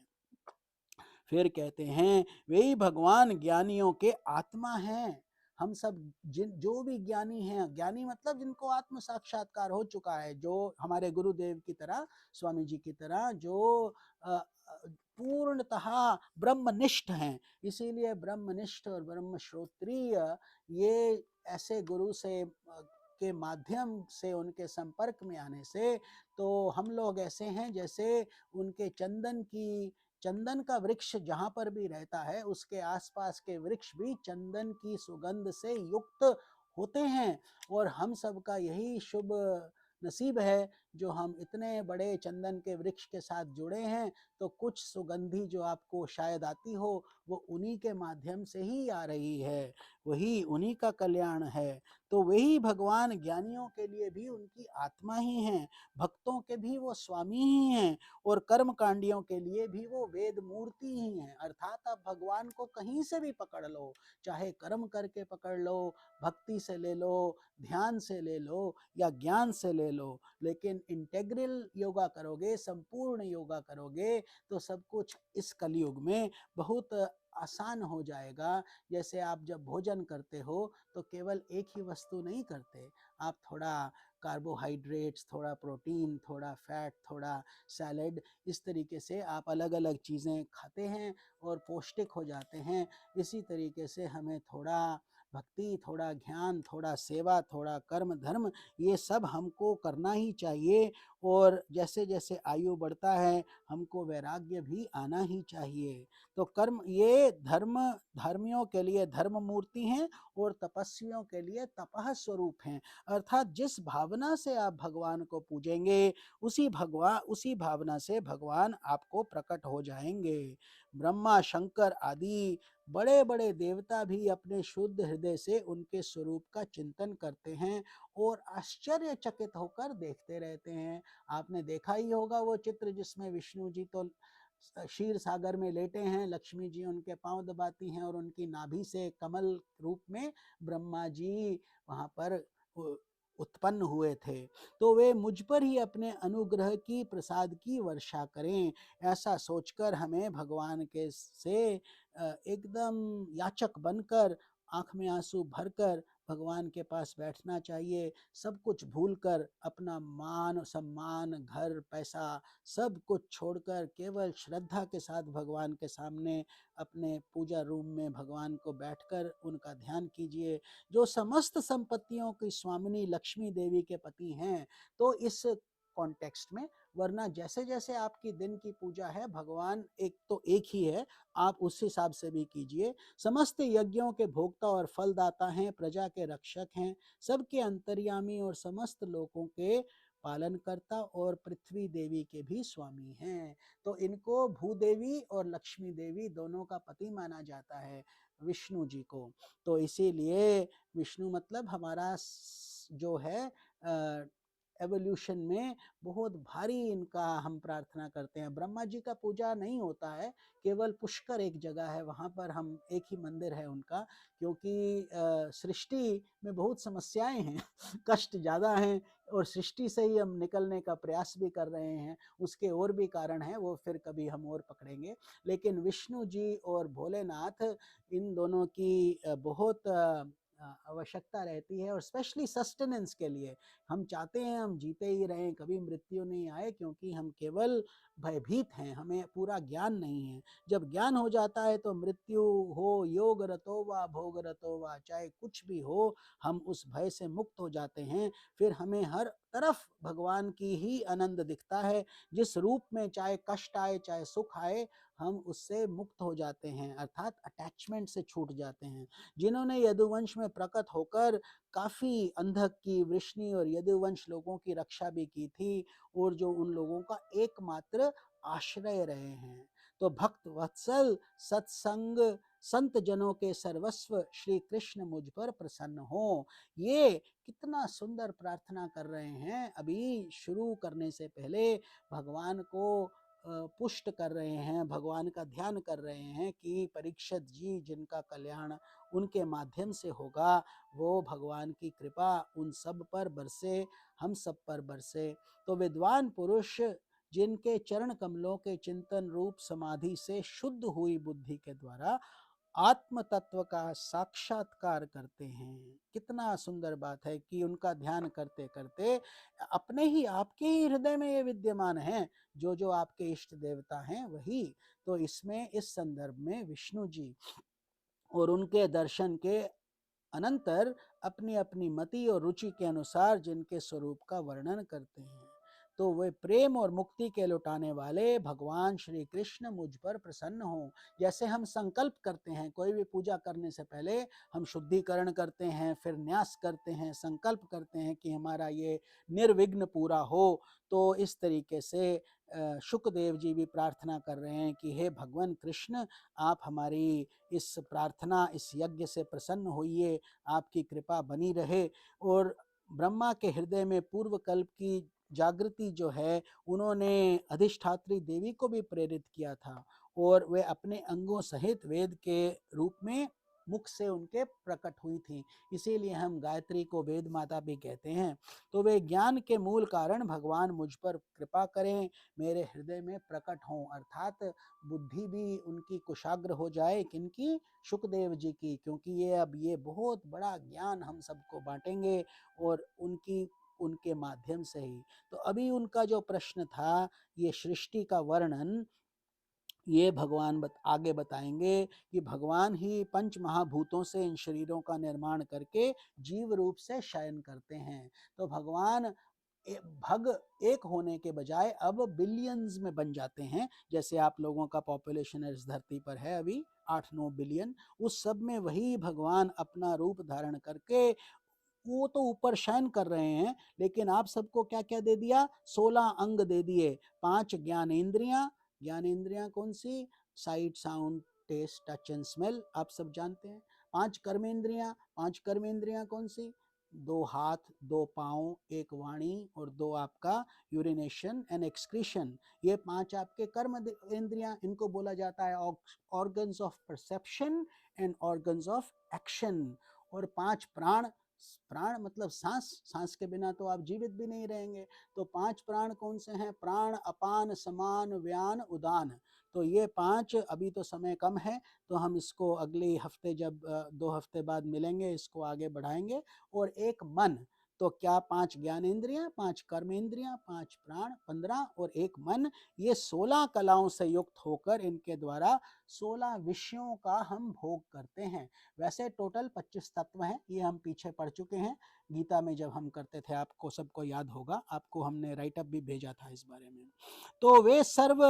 फिर कहते हैं वही भगवान ज्ञानियों के आत्मा हैं। हम सब जो भी ज्ञानी हैं, ज्ञानी मतलब जिनको आत्म साक्षात्कार हो चुका है, जो हमारे गुरुदेव की तरह, स्वामी जी की तरह, जो पूर्णतः ब्रह्मनिष्ठ हैं। इसीलिए ब्रह्मनिष्ठ और ब्रह्म श्रोत्रिय, ये ऐसे गुरु से के माध्यम से उनके संपर्क में आने से तो हम लोग ऐसे हैं जैसे उनके चंदन का वृक्ष जहाँ पर भी रहता है, उसके आसपास के वृक्ष भी चंदन की सुगंध से युक्त होते हैं। और हम सब का यही शुभ नसीब है जो हम इतने बड़े चंदन के वृक्ष के साथ जुड़े हैं। तो कुछ सुगंधी जो आपको शायद आती हो, वो उन्हीं के माध्यम से ही आ रही है, वही उन्हीं का कल्याण है। तो वही भगवान ज्ञानियों के लिए भी उनकी आत्मा ही हैं, भक्तों के भी वो स्वामी ही हैं, और कर्म कांडियों के लिए भी वो वेद मूर्ति ही हैं। अर्थात आप भगवान को कहीं से भी पकड़ लो, चाहे कर्म करके पकड़ लो, भक्ति से ले लो, ध्यान से ले लो या ज्ञान से ले लो, लेकिन इंटेग्रल योगा करोगे, संपूर्ण योगा करोगे, तो सब कुछ इस कलयुग में बहुत आसान हो जाएगा। जैसे आप जब भोजन करते हो तो केवल एक ही वस्तु नहीं करते, आप थोड़ा कार्बोहाइड्रेट्स, थोड़ा प्रोटीन, थोड़ा फैट, थोड़ा सैलेड, इस तरीके से आप अलग अलग चीज़ें खाते हैं और पौष्टिक हो जाते हैं। इसी तरीके से हमें थोड़ा भक्ति, थोड़ा ज्ञान, थोड़ा सेवा, थोड़ा कर्म धर्म, ये सब हमको करना ही चाहिए। और जैसे जैसे आयु बढ़ता है हमको वैराग्य भी आना ही चाहिए। तो कर्म ये धर्मियों के लिए धर्म मूर्ति हैं और तपस्वियों के लिए तपः स्वरूप हैं। अर्थात जिस भावना से आप भगवान को पूजेंगे उसी भावना से भगवान आपको प्रकट हो जाएंगे। ब्रह्मा शंकर आदि बड़े बड़े देवता भी अपने शुद्ध हृदय से उनके स्वरूप का चिंतन करते हैं और आश्चर्यचकित होकर देखते रहते हैं। आपने देखा ही होगा वो चित्र जिसमें विष्णु जी तो क्षीर सागर में लेटे हैं, लक्ष्मी जी उनके पांव दबाती हैं और उनकी नाभि से कमल रूप में ब्रह्मा जी वहां पर उत्पन्न हुए थे। तो वे मुझ पर ही अपने अनुग्रह की प्रसाद की वर्षा करें, ऐसा सोचकर हमें भगवान के से एकदम याचक बनकर आंख में आंसू भरकर भगवान के पास बैठना चाहिए। सब कुछ भूलकर अपना मान सम्मान घर पैसा सब कुछ छोड़कर केवल श्रद्धा के साथ भगवान के सामने अपने पूजा रूम में भगवान को बैठकर उनका ध्यान कीजिए, जो समस्त संपत्तियों की स्वामिनी लक्ष्मी देवी के पति हैं। तो इस कॉन्टेक्स्ट में, वरना जैसे जैसे आपकी दिन की पूजा है भगवान एक तो एक ही है, आप उस हिसाब से भी कीजिए। समस्त यज्ञों के भोक्ता और फलदाता हैं, प्रजा के रक्षक हैं, सबके अंतर्यामी और समस्त लोगों के पालनकर्ता और पृथ्वी देवी के भी स्वामी हैं। तो इनको भूदेवी और लक्ष्मी देवी दोनों का पति माना जाता है विष्णु जी को। तो इसीलिए विष्णु मतलब हमारा जो है एवोल्यूशन में बहुत भारी इनका हम प्रार्थना करते हैं। ब्रह्मा जी का पूजा नहीं होता है, केवल पुष्कर एक जगह है वहाँ पर हम एक ही मंदिर है उनका, क्योंकि सृष्टि में बहुत समस्याएं हैं कष्ट ज़्यादा हैं और सृष्टि से ही हम निकलने का प्रयास भी कर रहे हैं। उसके और भी कारण हैं, वो फिर कभी हम और पकड़ेंगे। लेकिन विष्णु जी और भोलेनाथ इन दोनों की बहुत आवश्यकता रहती है, और स्पेशली सस्टेनेंस के लिए हम चाहते हैं हम जीते ही रहें, कभी मृत्यु नहीं आए, क्योंकि हम केवल भयभीत हैं, हमें पूरा ज्ञान नहीं है। जब ज्ञान हो जाता है तो मृत्यु हो, योग रतो वा भोग रतो वा, चाहे कुछ भी हो, हम उस भय से मुक्त हो जाते हैं। फिर हमें हर तरफ भगवान की ही आनंद दिखता है। जिस रूप में चाहे कष्ट आए चाहे सुख आए, हम उससे मुक्त हो जाते हैं, अर्थात अटैचमेंट से छूट जाते हैं। जिन्होंने यदुवंश में प्रकट होकर काफी अंधक की, वृष्णि और यदुवंश लोगों की रक्षा भी की थी, और जो उन लोगों का एकमात्र आश्रय रहे हैं। तो भक्त वत्सल सत्संग संत जनों के सर्वस्व श्री कृष्ण मुझ पर प्रसन्न हो, ये कितना सुंदर प्रार्थना कर रहे हैं। अभी शुरू करने से पहले भगवान को पुष्ट कर रहे हैं, भगवान का ध्यान कर रहे हैं कि परीक्षित जी जिनका कल्याण उनके माध्यम से होगा, वो भगवान की कृपा उन सब पर बरसे, हम सब पर बरसे। तो विद्वान पुरुष जिनके चरण कमलों के चिंतन रूप समाधि से शुद्ध हुई बुद्धि के द्वारा आत्म तत्व का साक्षात्कार करते हैं। कितना सुंदर बात है कि उनका ध्यान करते करते अपने ही आपके ही हृदय में ये विद्यमान है, जो जो आपके इष्ट देवता हैं वही। तो इसमें इस संदर्भ में विष्णु जी और उनके दर्शन के अनंतर अपनी अपनी मति और रुचि के अनुसार जिनके स्वरूप का वर्णन करते हैं। तो वे प्रेम और मुक्ति के लुटाने वाले भगवान श्री कृष्ण मुझ पर प्रसन्न हो। जैसे हम संकल्प करते हैं, कोई भी पूजा करने से पहले हम शुद्धिकरण करते हैं, फिर न्यास करते हैं, संकल्प करते हैं कि हमारा ये निर्विघ्न पूरा हो। तो इस तरीके से शुकदेव जी भी प्रार्थना कर रहे हैं कि हे भगवान कृष्ण, आप हमारी इस प्रार्थना इस यज्ञ से प्रसन्न होइए, आपकी कृपा बनी रहे। और ब्रह्मा के हृदय में पूर्व कल्प की जागृति जो है, उन्होंने अधिष्ठात्री देवी को भी प्रेरित किया था, और वे अपने अंगों सहित वेद के रूप में मुख से उनके प्रकट हुई थी। इसीलिए हम गायत्री को वेद माता भी कहते हैं। तो वे ज्ञान के मूल कारण भगवान मुझ पर कृपा करें, मेरे हृदय में प्रकट हों, अर्थात बुद्धि भी उनकी कुशाग्र हो जाए। किनकी? शुकदेव जी की, क्योंकि ये अब ये बहुत बड़ा ज्ञान हम सबको बांटेंगे और उनके माध्यम से ही। तो अभी उनका जो प्रश्न था, ये सृष्टि का वर्णन ये भगवान आगे बताएंगे कि भगवान ही पंच महाभूतों से इन शरीरों का निर्माण करके जीव रूप से शयन करते हैं। तो भगवान भग एक होने के बजाय अब बिलियंस में बन जाते हैं। जैसे आप लोगों का पॉपुलेशन इस धरती पर है अभी 8-9 बिलियन, उस सब में वही भगवान अपना रूप धारण करके वो तो ऊपर शयन कर रहे हैं, लेकिन आप सबको क्या क्या दे दिया? 16 अंग दे दिए, 5 ज्ञानेंद्रियां। ज्ञानेंद्रियां कौन सी? Sight, sound, taste, touch and smell, आप सब जानते हैं। 5 कर्मेंद्रियां। 5 कर्मेंद्रियां कौन सी? 2 हाथ, 2 पाँव, 1 वाणी और 2 आपका यूरिनेशन एंड एक्सक्रीशन। ये 5 आपके कर्म इंद्रियां, इनको बोला जाता है organs of perception and organs of action. और 5 प्राण। प्राण मतलब सांस, सांस के बिना तो आप जीवित भी नहीं रहेंगे। तो 5 प्राण कौन से हैं? प्राण, अपान, समान, व्यान, उदान। तो ये 5, अभी तो समय कम है तो हम इसको अगले हफ्ते जब 2 हफ्ते बाद मिलेंगे इसको आगे बढ़ाएंगे। और एक मन। तो क्या 5 ज्ञानेंद्रियां, 5 कर्मेंद्रियां, 5 प्राण, 15 और एक मन, ये 16 कलाओं से युक्त होकर इनके द्वारा 16 विषयों का हम भोग करते हैं। वैसे टोटल 25 तत्व हैं, ये हम पीछे पढ़ चुके हैं गीता में जब हम करते थे, आपको सबको याद होगा, आपको हमने राइटअप भी भेजा था इस बारे में। तो वे सर्व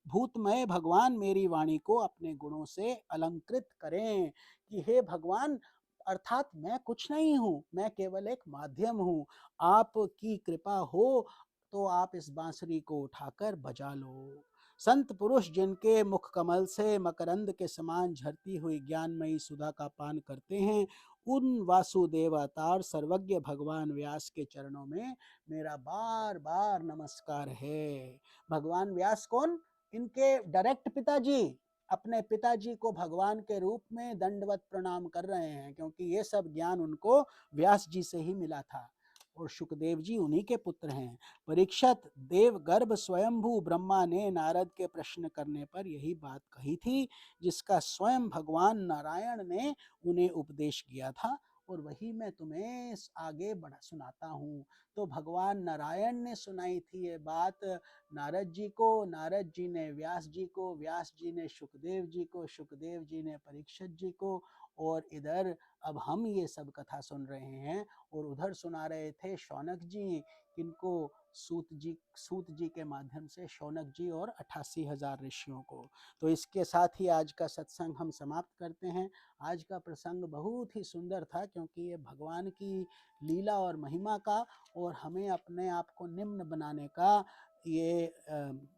भूतमय भगवान मेरी वाणी को अपने गुणों से अलंकृत करें कि हे भगवान, अर्थात मैं कुछ नहीं हूं, मैं केवल एक माध्यम हूं। आपकी कृपा हो तो आप इस बांसुरी को उठाकर बजा लो। संत पुरुष जिनके मुख कमल से मकरंद के समान झरती हुई ज्ञानमयी सुधा का पान करते हैं, उन वासुदेवातार सर्वज्ञ भगवान व्यास के चरणों में मेरा बार बार नमस्कार है। भगवान व्यास कौन? इनके डायरेक्ट पिताजी अपने पिताजी को भगवान के रूप में दंडवत प्रणाम कर रहे हैं, क्योंकि ये सब ज्ञान उनको व्यास जी से ही मिला था और सुखदेव जी उन्हीं के पुत्र हैं। परीक्षित, देव गर्भ स्वयंभू ब्रह्मा ने नारद के प्रश्न करने पर यही बात कही थी जिसका स्वयं भगवान नारायण ने उन्हें उपदेश किया था, और वही मैं तुम्हें आगे बढ़ा सुनाता हूँ। तो भगवान नारायण ने सुनाई थी ये बात नारद जी को, नारद जी ने व्यास जी को, व्यास जी ने सुखदेव जी को, सुखदेव जी ने परीक्षित जी को, और इधर अब हम ये सब कथा सुन रहे हैं। और उधर सुना रहे थे शौनक जी, किनको? सूत जी के माध्यम से शौनक जी और 88,000 ऋषियों को। तो इसके साथ ही आज का सत्संग हम समाप्त करते हैं। आज का प्रसंग बहुत ही सुंदर था, क्योंकि ये भगवान की लीला और महिमा का और हमें अपने आप को निम्न बनाने का ये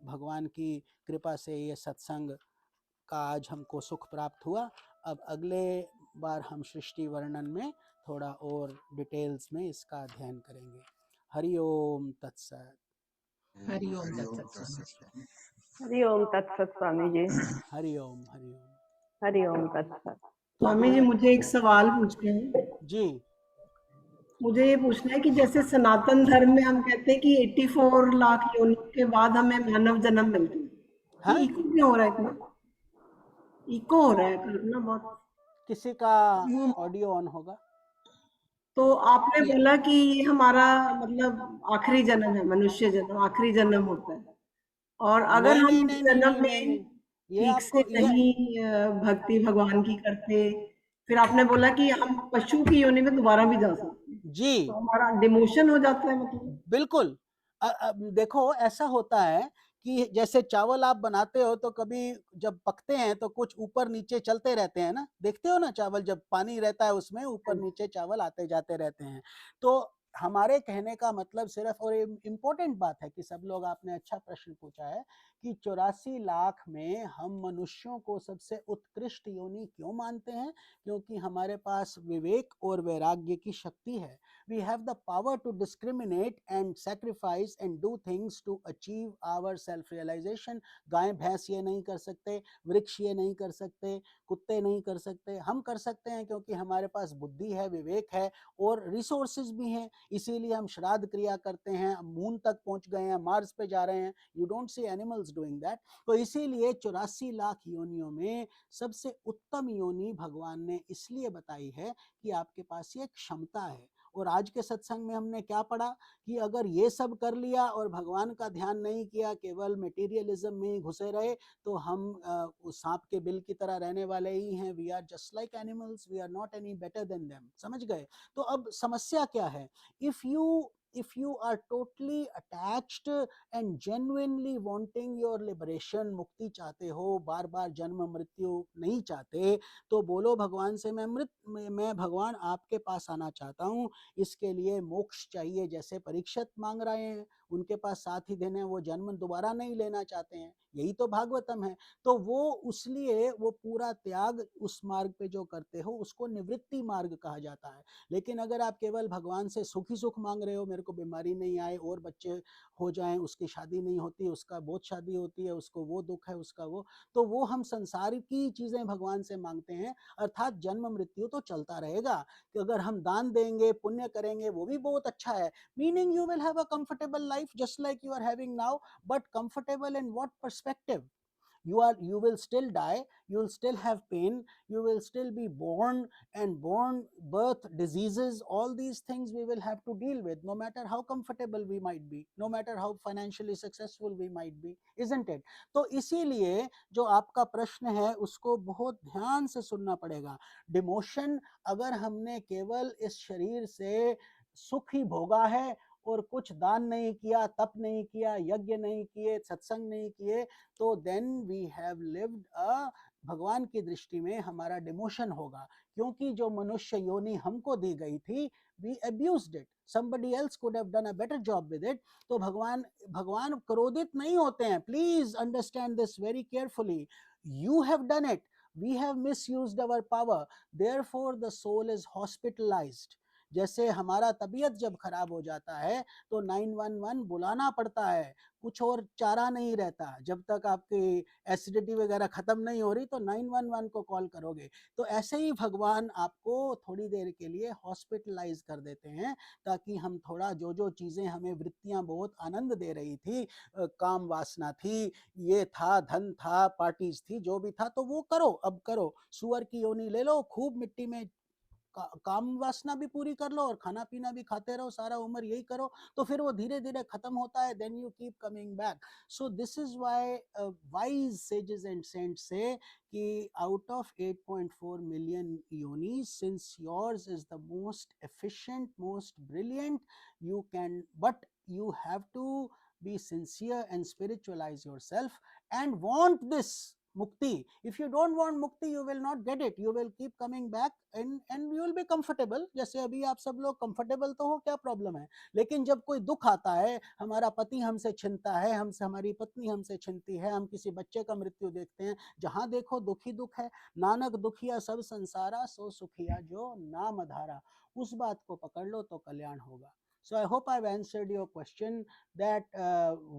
भगवान की कृपा से ये सत्संग का आज हमको सुख प्राप्त हुआ। अब अगले बार हम सृष्टि वर्णन में थोड़ा और डिटेल्स में इसका अध्ययन करेंगे। हरि ओम तत्सत। हरि ओम तत्सत स्वामी जी। हरि ओम तत्सत स्वामी जी। हरि ओम, हरि ओम। हरि ओम तत्सत। स्वामी जी, मुझे एक सवाल पूछना है। जी। मुझे ये पूछना है कि जैसे सनातन धर्म में हम कहते हैं कि 84 लाख योनियों के बाद हमें मानव जन्म मिलता है, हाँ? ये इको क्यों हो रहा है? इतना इको हो रहा है करना बहुत। किसी का वो ऑडियो ऑन होगा? तो आपने बोला कि ये हमारा मतलब आखिरी जन्म है, मनुष्य जन्म आखिरी जन्म होता है, और अगर नहीं हम नहीं इस नहीं नहीं जन्म नहीं नहीं में नहीं, ये ठीक से आपको ये नहीं भक्ति भगवान की करते, फिर आपने बोला कि हम पशु की योनि में दोबारा भी जा सकते हैं, जी तो हमारा डिमोशन हो जाता है मतलब। बिल्कुल। देखो ऐसा होता है कि जैसे चावल आप बनाते हो तो कभी जब पकते हैं तो कुछ ऊपर नीचे चलते रहते हैं ना, देखते हो ना, चावल जब पानी रहता है उसमें ऊपर नीचे चावल आते जाते रहते हैं। तो हमारे कहने का मतलब सिर्फ, और इम्पोर्टेंट बात है कि सब लोग, आपने अच्छा प्रश्न पूछा है कि 84 लाख में हम मनुष्यों को सबसे उत्कृष्ट योनि क्यों मानते हैं? क्योंकि हमारे पास विवेक और वैराग्य की शक्ति है। We have the power to discriminate and sacrifice and do things to achieve our self realization. गाय भैंस ये नहीं कर सकते, वृक्ष ये नहीं कर सकते, कुत्ते नहीं कर सकते, हम कर सकते हैं क्योंकि हमारे पास बुद्धि है, विवेक है और रिसोर्सेज भी हैं। इसीलिए हम श्राद्ध क्रिया करते हैं, मून तक पहुंच गए हैं, मार्स पे जा रहे हैं। You don't see animals doing that. तो इसीलिए 84 लाख योनियों में सबसे उत्तम योनि भगवान ने इसलिए बताई है कि आपके पास ये क्षमता है, और आज के सत्संग में हमने क्या पढ़ा कि अगर ये सब कर लिया और भगवान का ध्यान नहीं किया, केवल मटेरियलिज्म में ही घुसे रहे, तो हम उस सांप के बिल की तरह रहने वाले ही हैं। We are just like animals, we are not any better than them. समझ गए? तो अब समस्या क्या है? if you are totally attached and genuinely wanting your liberation, मुक्ति चाहते हो, बार बार जन्म मृत्यु नहीं चाहते, तो बोलो भगवान से मैं भगवान आपके पास आना चाहता हूँ, इसके लिए मोक्ष चाहिए। जैसे परीक्षित मांग रहे हैं, उनके पास साथ ही देने, वो जन्म दोबारा नहीं लेना चाहते हैं, यही तो भागवतम है। तो वो उसलिए वो पूरा त्याग उस मार्ग पे जो करते हो उसको निवृत्ति मार्ग कहा जाता है। लेकिन अगर आप केवल भगवान से सुख ही सुख मांग रहे हो, मेरे को बीमारी नहीं आए और बच्चे हो जाएं, उसकी शादी नहीं होती, उसका बहुत शादी होती है, उसको वो दुख है, उसका तो वो हम संसार की चीजें भगवान से मांगते हैं। अर्थात जन्म मृत्यु तो चलता रहेगा, कि अगर हम दान देंगे, पुण्य करेंगे, वो भी बहुत अच्छा है। Meaning you will have a comfortable life just like you are having now, but comfortable in what perspective? You will still die, you will still have pain, you will still be born, and birth, diseases, all these things we will have to deal with, no matter how comfortable we might be, no matter how financially successful we might be, isn't it? तो इसीलिए जो आपका प्रश्न है उसको बहुत ध्यान से सुनना पड़ेगा। डिमोशन, अगर हमने केवल इस शरीर से सुख ही भोगा है और कुछ दान नहीं किया, तप नहीं किया, यज्ञ नहीं किए, सत्संग नहीं किए, तो then we have lived a, भगवान की दृष्टि में हमारा डिमोशन होगा। क्योंकि जो मनुष्य योनि हमको दी गई थी, we abused it, somebody else could have done a better job with it। तो भगवान क्रोधित नहीं होते हैं। Please understand this very carefully. You have done it, we have misused our power, therefore the soul is hospitalized। जैसे हमारा तबीयत जब खराब हो जाता है तो 911 बुलाना पड़ता है, कुछ और चारा नहीं रहता। जब तक आपकी एसिडिटी वगैरह खत्म नहीं हो रही तो 911 को कॉल करोगे। तो ऐसे ही भगवान आपको थोड़ी देर के लिए हॉस्पिटलाइज कर देते हैं, ताकि हम थोड़ा जो चीजें हमें वृत्तियां बहुत आनंद दे रही थी, काम वासना थी, ये था, धन था, पार्टीज थी, जो भी था, तो वो करो, अब करो। सुअर की योनि ले लो, खूब मिट्टी में काम वासना भी पूरी कर लो और खाना पीना भी खाते रहो, सारा उम्र यही करो, तो फिर वो धीरे धीरे खत्म होता है। Then you keep coming back. So this is why wise sages and saints say कि आउट ऑफ 8.4 मिलियन योनीज, since yours is the most efficient, most brilliant, you can, but you have to be sincere and spiritualize yourself and want this mukti. If you don't want mukti, you will not get it, you will keep coming back and you will be comfortable। जैसे अभी आप सब लोग comfortable तो हो, क्या problem है? लेकिन जब कोई दुख आता है, हमारा पति हमसे छिनता है, हमसे हमारी पत्नी हमसे छिनती है, हम किसी बच्चे का मृत्यु देखते हैं, जहां देखो दुख ही दुख है। नानक दुखिया सब संसारा, सो सुखिया जो नाम धारा। उस बात को पकड़ लो तो कल्याण होगा। So I hope I've answered your question, that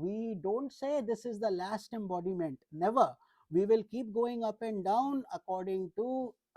we don't say this is the last embodiment, never। We will keep going up and down according to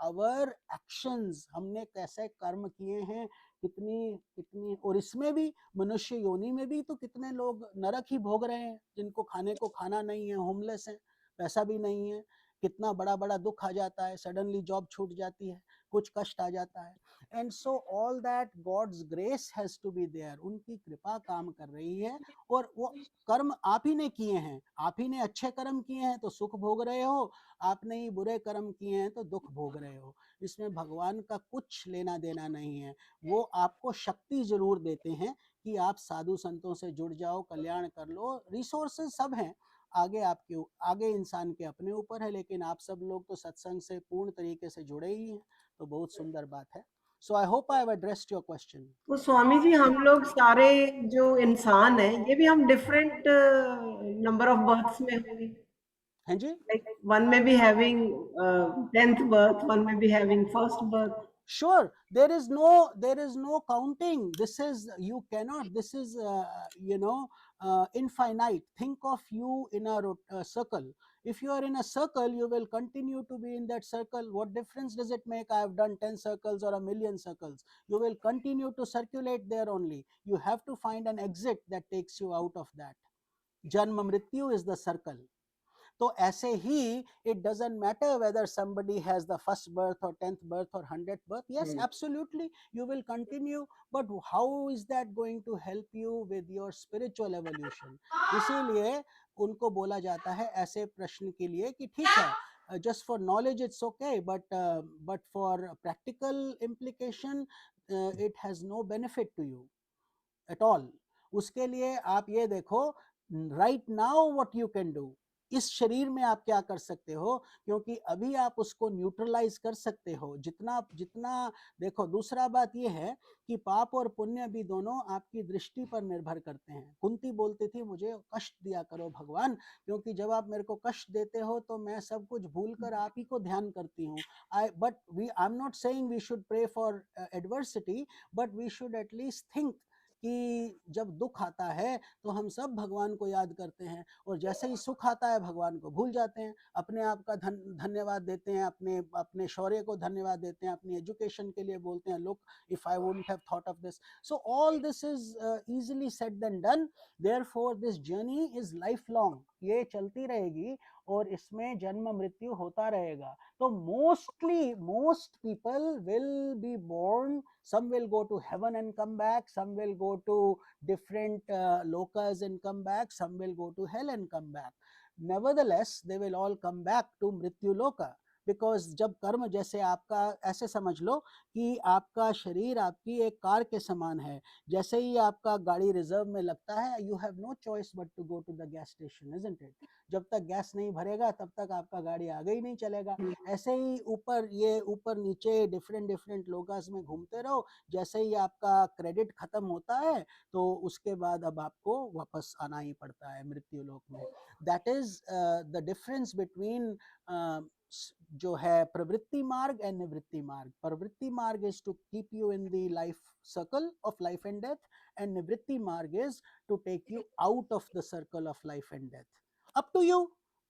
our actions। हमने कैसे कर्म किए हैं, कितनी और इसमें भी मनुष्य योनि में भी तो कितने लोग नरक ही भोग रहे हैं, जिनको खाने को खाना नहीं है, होमलेस हैं, पैसा भी नहीं है, कितना बड़ा बड़ा दुख आ जाता है, सडनली जॉब छूट जाती है, कुछ कष्ट आ जाता है। And so all that God's grace has to be there, उनकी कृपा काम कर रही है। और वो कर्म आप ही ने किए हैं, आप ही ने अच्छे कर्म किए हैं तो सुख भोग रहे हो, आपने ही बुरे कर्म किए हैं तो दुख भोग रहे हो। इसमें भगवान का कुछ लेना देना नहीं है। वो आपको शक्ति जरूर देते हैं कि आप साधु संतों से जुड़ जाओ, कल्याण कर लो, रिसोर्सेज सब हैं, आगे इंसान के अपने ऊपर है। लेकिन आप सब लोग तो सत्संग से पूर्ण तरीके से जुड़े ही हैं, तो बहुत सुंदर बात है। So I hope I have addressed your question। तो स्वामी जी, हम लोग सारे जो इंसान हैं, ये भी हम डिफरेंट नंबर ऑफ बर्थ्स में होंगे। हाँ जी, Like one may be having 10th birth, one may be having first birth। sure, there is no counting। This is, you cannot, this is infinite। Think of you in a circle। If you are in a circle, you will continue to be in that circle। What difference does it make I have done 10 circles or a million circles? You will continue to circulate there only। You have to find an exit that takes you out of that। Janma mrityu is the circle। तो ऐसे ही it doesn't matter whether somebody has the first birth or 10th birth or 100th birth. Yes, absolutely, you will continue, but how is that going to help you with your spiritual evolution? इसीलिए उनको बोला जाता है ऐसे प्रश्न के लिए कि ठीक है, just for knowledge it's okay, but for practical implication it has no benefit to you at all. उसके लिए आप ये देखो, right now what you can do, इस शरीर में आप क्या कर सकते हो, क्योंकि अभी आप उसको न्यूट्रलाइज कर सकते हो जितना जितना। देखो, दूसरा बात ये है कि पाप और पुण्य भी दोनों आपकी दृष्टि पर निर्भर करते हैं। कुंती बोलती थी मुझे कष्ट दिया करो भगवान, क्योंकि जब आप मेरे को कष्ट देते हो तो मैं सब कुछ भूल कर आप ही को ध्यान करती हूँ। I am not saying we should pray for adversity, but we should at least think कि जब दुख आता है तो हम सब भगवान को याद करते हैं, और जैसे ही सुख आता है भगवान को भूल जाते हैं, अपने आप का धन्यवाद देते हैं, अपने शौर्य को धन्यवाद देते हैं, अपनी एजुकेशन के लिए बोलते हैं, look if I wouldn't have thought of this. So all this is easily said than done. Therefore this journey is lifelong, ये चलती रहेगी और इसमें जन्म मृत्यु होता रहेगा। तो most people will be born, some will go to heaven and come back, some will go to different lokas and come back, some will go to hell and come back. Nevertheless, they will all come back to मृत्यु लोका, because जब कर्म, जैसे आपका, ऐसे समझ लो कि आपका शरीर आपकी एक कार के समान है। जैसे ही आपका गाड़ी रिजर्व में लगता है, you have no choice but to go to the gas station, isn't it? जब तक गैस नहीं भरेगा तब तक आपका गाड़ी आगे ही नहीं चलेगा। ऐसे ही ऊपर नीचे डिफरेंट लोकास में घूमते रहो, जैसे ही आपका क्रेडिट खत्म होता है तो उसके बाद अब आपको वापस आना ही पड़ता है मृत्यु लोक में। That is the difference between जो है pravritti marg and nivritti marg. Pravritti marg is to keep you in the life circle of life and death, and nivritti marg is to take you out of the circle of life and death. Up to you,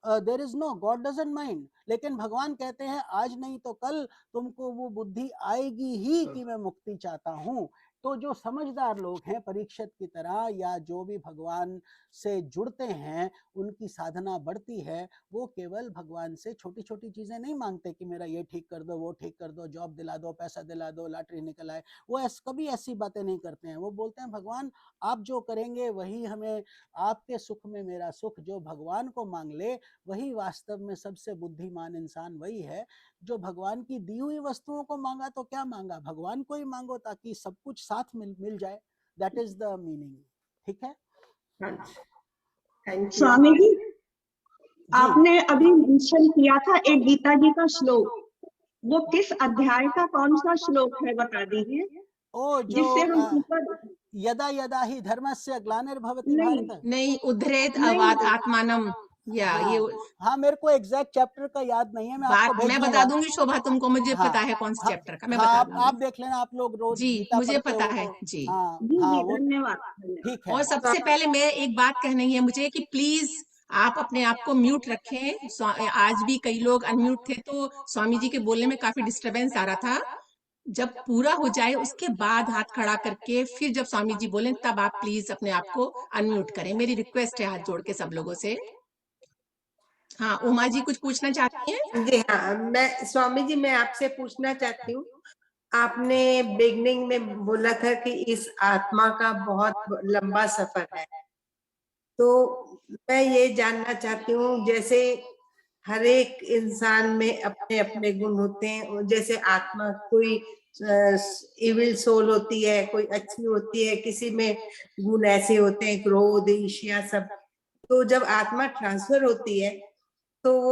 there is no, God doesn't mind. लेकिन भगवान कहते हैं आज नहीं तो कल तुमको वो बुद्धि आएगी ही कि मैं मुक्ति चाहता हूँ। तो जो समझदार लोग हैं परीक्षित की तरह, या जो भी भगवान से जुड़ते हैं, उनकी साधना बढ़ती है, वो केवल भगवान से छोटी छोटी चीजें नहीं मांगते कि मेरा ये ठीक कर दो, वो ठीक कर दो, जॉब दिला दो, पैसा दिला दो, लॉटरी निकल आए। वो कभी ऐसी बातें नहीं करते हैं। वो बोलते हैं भगवान आप जो करेंगे वही हमें, आपके सुख में मेरा सुख। जो भगवान को मांग ले वही वास्तव में सबसे बुद्धिमान इंसान वही है जो भगवान की दी हुई वस्तुओं को मांगा। तो क्या मांगा, भगवान को ही मांगो ताकि सब कुछ साथ मिल जाए। That is the meaning. ठीक है, थैंक यू। स्वामी जी, आपने अभी मेंशन किया था एक गीता जी का श्लोक, वो किस अध्याय का कौन सा श्लोक है बता दीजिए, ओ जो जिससे हम यदा यदा ही धर्मस्य ग्लानिर्भवति नहीं, भारत। नहीं, उद्धरेत नहीं। अवाद आत्मानम, या ये हाँ, मेरे को एग्जैक्ट चैप्टर का याद नहीं है, मैं आपको भेज मैं दूंगा। बता दूंगी शोभा तुमको, मुझे पता है कौन सा चैप्टर का, मैं बता दूंगी। आप देख लेना, आप लोग रोज जी, गीता मुझे पढ़ते पता हो है तो। जी। वो धन्यवाद। ठीक है। और सबसे पहले मैं एक बात कहनी है मुझे कि प्लीज आप अपने आप को म्यूट रखें। आज भी कई लोग अनम्यूट थे तो स्वामी जी के बोलने में काफी डिस्टरबेंस आ रहा था। जब पूरा हो जाए उसके बाद हाथ खड़ा करके फिर जब स्वामी जी बोलें तब आप प्लीज अपने आप को अनम्यूट करें। मेरी रिक्वेस्ट है हाथ जोड़ के सब लोगों से। हाँ, उमा जी कुछ पूछना चाहती हैं? जी हाँ, मैं स्वामी जी, मैं आपसे पूछना चाहती हूँ, आपने बिगनिंग में बोला था कि इस आत्मा का बहुत लंबा सफर है, तो मैं ये जानना चाहती हूँ, जैसे हर एक इंसान में अपने अपने गुण होते हैं, जैसे आत्मा कोई इविल सोल होती है, कोई अच्छी होती है, किसी में गुण ऐसे होते हैं क्रोध ईर्ष्या सब। तो जब आत्मा ट्रांसफर होती है तो वो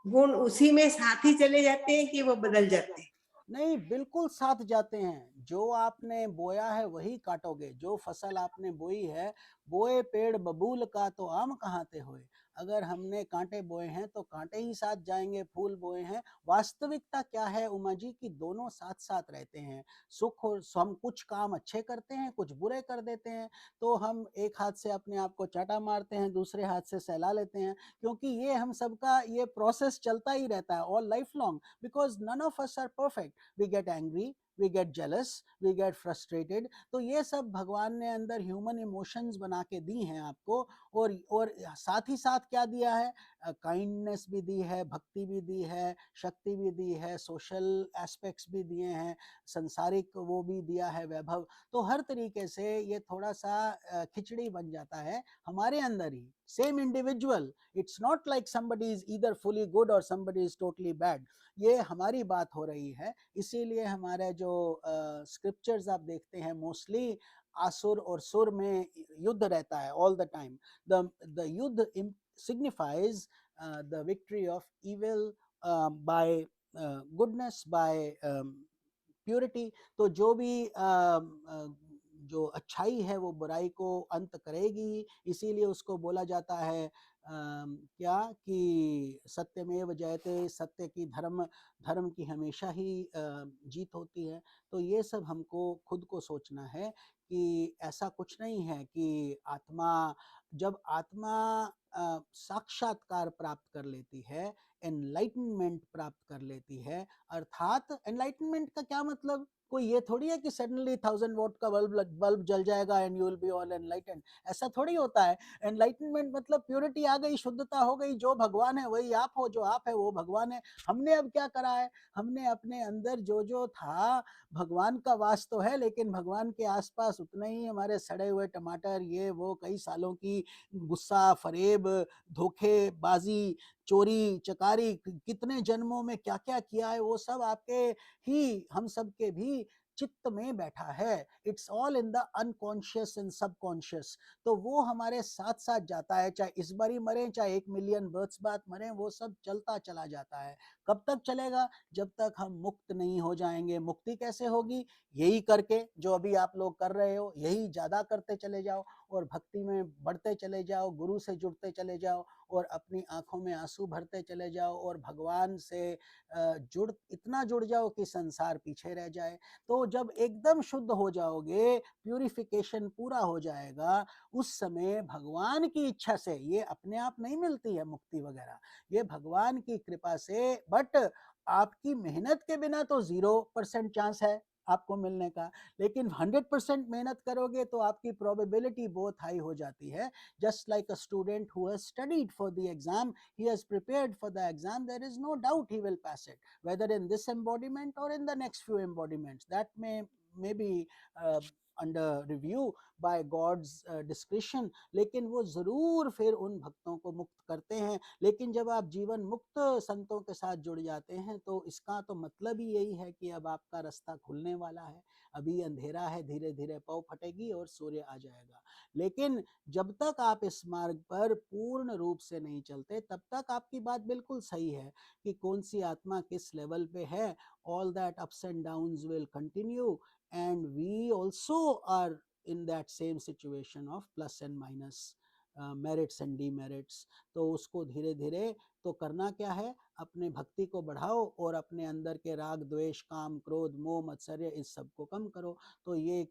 गुण उसी में साथ ही चले जाते हैं कि वो बदल जाते हैं? नहीं, बिल्कुल साथ जाते हैं। जो आपने बोया है वही काटोगे। जो फसल आपने बोई है, बोए पेड़ बबूल का तो आम कहाँते होए। अगर हमने कांटे बोए हैं तो कांटे ही साथ जाएंगे, फूल बोए हैं। वास्तविकता क्या है उमा जी की दोनों साथ साथ रहते हैं। सुख और हम कुछ काम अच्छे करते हैं, कुछ बुरे कर देते हैं, तो हम एक हाथ से अपने आप को चाटा मारते हैं, दूसरे हाथ से सहला लेते हैं, क्योंकि ये हम सबका ये प्रोसेस चलता ही रहता है all life long, because none of us are perfect. We get angry, we get jealous, we get frustrated। तो ये सब भगवान ने अंदर ह्यूमन इमोशंस बना के दी हैं आपको। और साथ ही साथ क्या दिया है, काइंडनेस भी दी है, भक्ति भी दी है, शक्ति भी दी है, सोशल एस्पेक्ट्स भी दिए हैं, संसारिक वो भी दिया है वैभव। तो हर तरीके से ये थोड़ा सा खिचड़ी बन जाता है हमारे अंदर ही, same individual. It's not like somebody is either fully good or somebody is totally bad। ये हमारी बात हो रही है। इसीलिए हमारे जो स्क्रिप्चर्स आप देखते हैं मोस्टली आसुर और सुर में युद्ध रहता है ऑल द टाइम। द युद्ध signifies the victory of evil by goodness, by purity. तो जो भी जो अच्छाई है वो बुराई को अंत करेगी। इसीलिए उसको बोला जाता है क्या कि सत्यमेव जयते, सत्य की धर्म की हमेशा ही जीत होती है। तो ये सब हमको खुद को सोचना है कि ऐसा कुछ नहीं है कि जब आत्मा साक्षात्कार प्राप्त कर लेती है, एनलाइटनमेंट प्राप्त कर लेती है, अर्थात एनलाइटनमेंट का क्या मतलब, कोई ये थोड़ी है कि सडनली 1000 वॉट का बल्ब जल जाएगा and you will be all enlightened. ऐसा थोड़ी होता है। एनलाइटनमेंट मतलब प्योरिटी आ गई, शुद्धता हो गई, जो भगवान है वही आप हो, जो आप है वो भगवान है। हमने अब क्या करा है, हमने अपने अंदर जो था, भगवान का वास तो है, लेकिन भगवान के आसपास उतने ही हमारे सड़े हुए टमाटर, ये वो कई सालों की गुस्सा, फरेब, धोखेबाजी, चोरी चकारी, कितने जन्मों में क्या क्या किया है, वो सब आपके ही, हम सब के भी चित्त में बैठा है। It's all in the unconscious and subconscious. तो वो हमारे साथ साथ जाता है, चाहे इस बारी मरे, चाहे 1 मिलियन बर्थ्स बाद मरे, वो सब चलता चला जाता है। कब तक चलेगा? जब तक हम मुक्त नहीं हो जाएंगे। मुक्ति कैसे होगी? यही करके जो अभी आप लोग कर रहे हो, यही ज्यादा करते चले जाओ और भक्ति में बढ़ते चले जाओ, गुरु से जुड़ते चले जाओ और अपनी आंखों में आंसू भरते चले जाओ और भगवान से इतना जुड़ जाओ कि संसार पीछे रह जाए। तो जब एकदम शुद्ध हो जाओगे, प्यूरिफिकेशन पूरा हो जाएगा, उस समय भगवान की इच्छा से, ये अपने आप नहीं मिलती है मुक्ति वगैरह, ये भगवान की कृपा से। बट आपकी मेहनत के बिना तो 0% चांस है आपको मिलने का, लेकिन 100% मेहनत करोगे तो आपकी प्रोबेबिलिटी बहुत हाई हो जाती है। Just like a student who has studied for the exam, he has prepared for the exam, there is no doubt he will pass it, whether in this embodiment or in the next few embodiments that may be under review by God's discretion। लेकिन वो जरूर फिर उन भक्तों को मुक्त करते हैं। लेकिन जब आप जीवन मुक्त संतों के साथ जुड़ जाते हैं तो इसका तो मतलब ही यही है कि अब आपका रास्ता खुलने वाला है। अभी अंधेरा है, धीरे धीरे पौ फटेगी और सूर्य आ जाएगा। लेकिन जब तक आप इस मार्ग पर पूर्ण रूप से नहीं चलते, तब तक आपकी बात बिल्कुल सही है कि कौन सी आत्मा किस लेवल पे है। All that ups and downs will continue and we also are in that same situation of plus and minus, merits and demerits। तो उसको धीरे धीरे तो करना क्या है, अपने भक्ति को बढ़ाओ और अपने अंदर के राग, द्वेष, काम, क्रोध, मोह, मत्सर्य, इस सब को कम करो। तो ये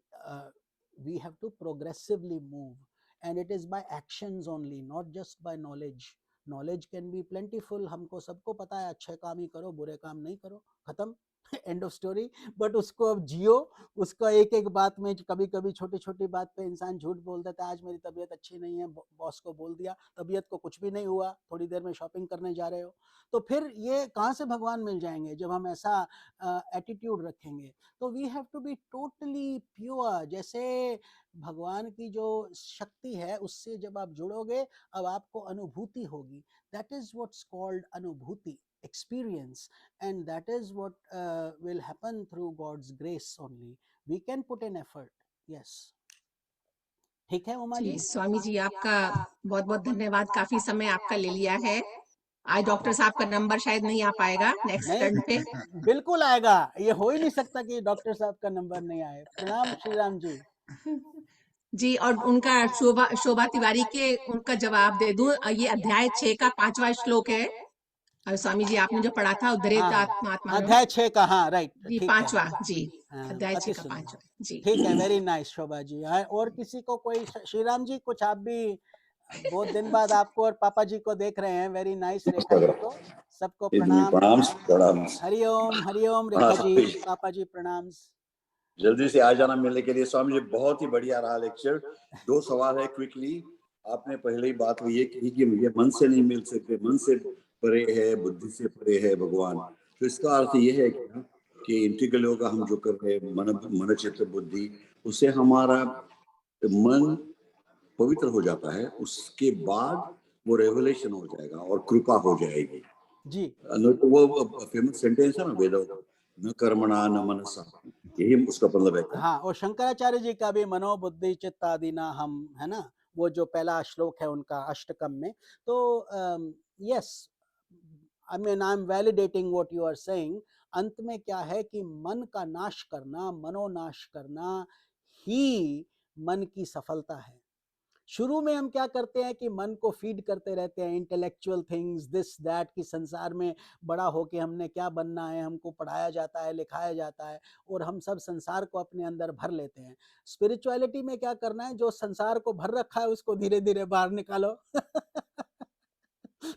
we have to progressively move and it is by actions only, not just by knowledge। knowledge can be plentiful, हमको सबको पता है अच्छे काम ही करो, बुरे काम नहीं करो, खत्म, एंड ऑफ स्टोरी। बट उसको अब जियो, उसका एक एक बात में, कभी कभी छोटी छोटी बात पे इंसान झूठ बोल देता है। आज मेरी तबीयत अच्छी नहीं है, बॉस को बोल दिया, तबीयत को कुछ भी नहीं हुआ, थोड़ी देर में शॉपिंग करने जा रहे हो। तो फिर ये कहाँ से भगवान मिल जाएंगे जब हम ऐसा एटीट्यूड रखेंगे। तो we have to be totally pure. जैसे भगवान की जो शक्ति है उससे जब आप जुड़ोगे, अब आपको अनुभूति होगी। दैट इज व्हाट्स कॉल्ड अनुभूति, experience, and that is what will happen through God's grace only। we can put in effort, yes। ठीक है उमा जी? जी स्वामी जी, आपका बहुत बहुत धन्यवाद। काफी समय आपका ले लिया है। आज डॉक्टर साहब का नंबर शायद नहीं आ पाएगा नेक्स्ट टर्न पे। बिल्कुल आएगा, ये हो ही नहीं सकता कि डॉक्टर साहब का नंबर नहीं आए। प्रणाम श्री राम जी। जी, और उनका शोभा तिवारी के उनका जवाब दे दूं। ये अध्याय 6 का 5वां श्लोक है। और स्वामी जी आपने जो पढ़ा था उद्धरेत आत्मा, अध्याय 6 का, हाँ राइट, जी 5वां, जी अध्याय 6 का 5वां। जी ठीक है, वेरी नाइस शोभा जी। और किसी को कोई, श्री राम जी कुछ, आप भी बहुत दिन बाद आपको और पापा जी को देख रहे हैं। Very nice. रेखा जी को, सबको प्रणाम। हरिओम हरिओम। रेखा जी, पापा जी प्रणाम। जल्दी से आ जाना मिलने के लिए। स्वामी जी बहुत ही बढ़िया रहा लेक्चर। 2 सवाल है क्विकली। आपने पहले ही बात ये की कि ये मन से नहीं मिल सकते, मन से परे है, बुद्धि से परे है भगवान। तो इसका अर्थ ये है कि इंटीग्रल योगा हम जो कर रहे हैं, मन चित्त बुद्धि, उससे हमारा मन पवित्र हो जाता है, उसके बाद वो रेवलेशन हो जाएगा और कृपा हो जाएगी। जी तो वो फेमस सेंटेंस है ना वेदों का, न कर्मणा न मनसा, यही उसका मतलब है क्या? हाँ, और शंकराचार्य जी का भी मनोबुद्धि चित्तादि ना हम, है ना, वो जो पहला श्लोक है उनका अष्टकम में। तो yes, I mean I am validating what you are saying. अंत में क्या है कि मन का नाश करना, मनोनाश करना ही मन की सफलता है। शुरू में हम क्या करते हैं कि मन को फीड करते रहते हैं इंटेलेक्चुअल थिंग्स, दिस दैट, कि संसार में बड़ा होके हमने क्या बनना है, हमको पढ़ाया जाता है, लिखाया जाता है, और हम सब संसार को अपने अंदर भर लेते हैं। स्पिरिचुअलिटी में क्या करना है, जो संसार को भर रखा है उसको धीरे धीरे बाहर निकालो।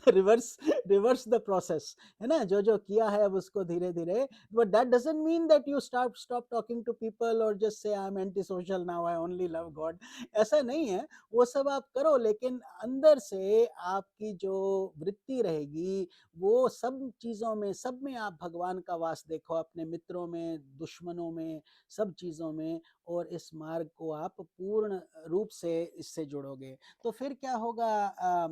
रिवर्स रिवर्स द प्रोसेस, है ना, जो जो किया है अब उसको धीरे धीरे। But that doesn't mean that you stop talking to people और just say I am antisocial now, I only love God. ऐसा नहीं है, वो सब आप करो, लेकिन अंदर से आपकी जो वृत्ति रहेगी वो सब चीजों में, सब में आप भगवान का वास देखो, अपने मित्रों में, दुश्मनों में, सब चीजों में, और इस मार्ग को आप पूर्ण रूप से इससे जुड़ोगे। तो फिर क्या होगा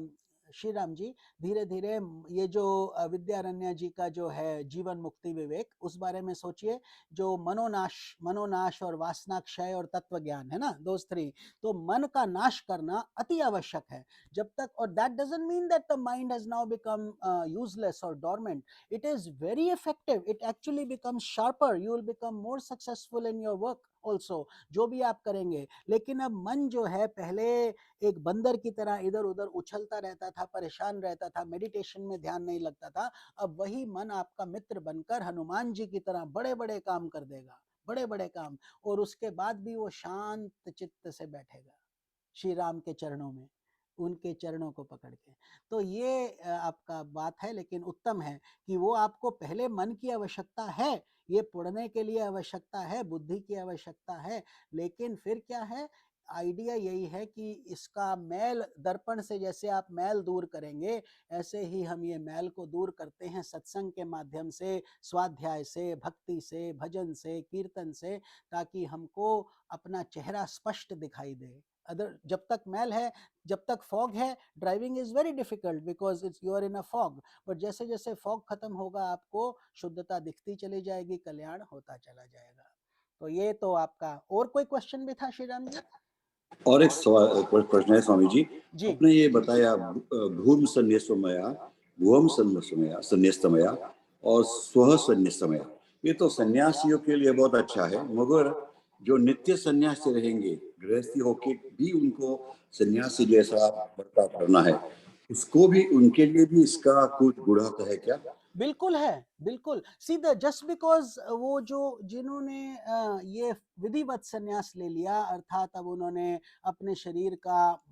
श्री राम जी, धीरे धीरे ये जो विद्यारण्य जी का जो है जीवन मुक्ति विवेक, उस बारे में सोचिए। जो मनोनाश और वासना क्षय और तत्व ज्ञान है ना, दो थ्री, तो मन का नाश करना अति आवश्यक है। जब तक, और that doesn't mean that the mind has now become useless और dormant, it is very effective, it actually becomes sharper, you will become more successful in your work also, जो भी आप करेंगे। लेकिन अब मन जो है, पहले एक बंदर की तरह इधर उधर उछलता रहता था, परेशान रहता था, मेडिटेशन में ध्यान नहीं लगता था। अब वही मन आपका मित्र बनकर हनुमान जी की तरह बड़े बड़े काम कर देगा, बड़े बड़े काम, और उसके बाद भी वो शांत चित्त से बैठेगा श्री राम के चरणों में, उनके चरणों को पकड़ के। तो ये आपका बात है, लेकिन उत्तम है कि वो आपको पहले मन की आवश्यकता है, ये पढ़ने के लिए आवश्यकता है, बुद्धि की आवश्यकता है, लेकिन फिर क्या है, आइडिया यही है कि इसका मैल, दर्पण से जैसे आप मैल दूर करेंगे, ऐसे ही हम ये मैल को दूर करते हैं सत्संग के माध्यम से, स्वाध्याय से, भक्ति से, भजन से, कीर्तन से, ताकि हमको अपना चेहरा स्पष्ट दिखाई दे। अदर जब तक मैल है, जब तक फॉग है, driving is very difficult because it's you are in a fog. But जैसे जैसे फॉग खत्म होगा, आपको शुद्धता दिखती चली जाएगी, कल्याण होता चला जाएगा। तो ये तो आपका, और कोई क्वेश्चन भी था श्री राम जी? और एक सवाल, प्रश्न है स्वामी जी। जी आपने ये बताया भूम संन्यासमया, भुवम संन्यास्तमया और स्व संन्यास्तमया, ये तो सन्यासियों के लिए बहुत अच्छा है, मगर जो नित्य सन्यासी रहेंगे, गृहस्थी होके भी उनको सन्यासी जैसा बर्ताव करना है, उसको भी, उनके लिए भी इसका कुछ गुणात्मक है क्या? बिल्कुल है, बिल्कुल। सीधा जस्ट बिकॉज वो जो जिन्होंने ये विधिवत संन्यास ले लिया, अर्थात अब उन्होंने अपने शरीर का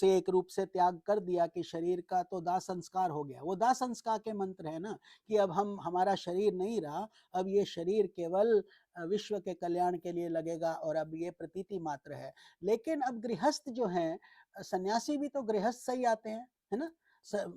एक रूप से त्याग कर दिया, कि शरीर का तो दाह संस्कार हो गया। वो दाह संस्कार के मंत्र है ना, कि अब हमारा शरीर नहीं रहा, अब ये शरीर केवल विश्व के कल्याण के लिए लगेगा, और अब ये प्रतीति मात्र है। लेकिन अब गृहस्थ जो हैं, सन्यासी भी तो गृहस्थ से ही आते हैं, है ना,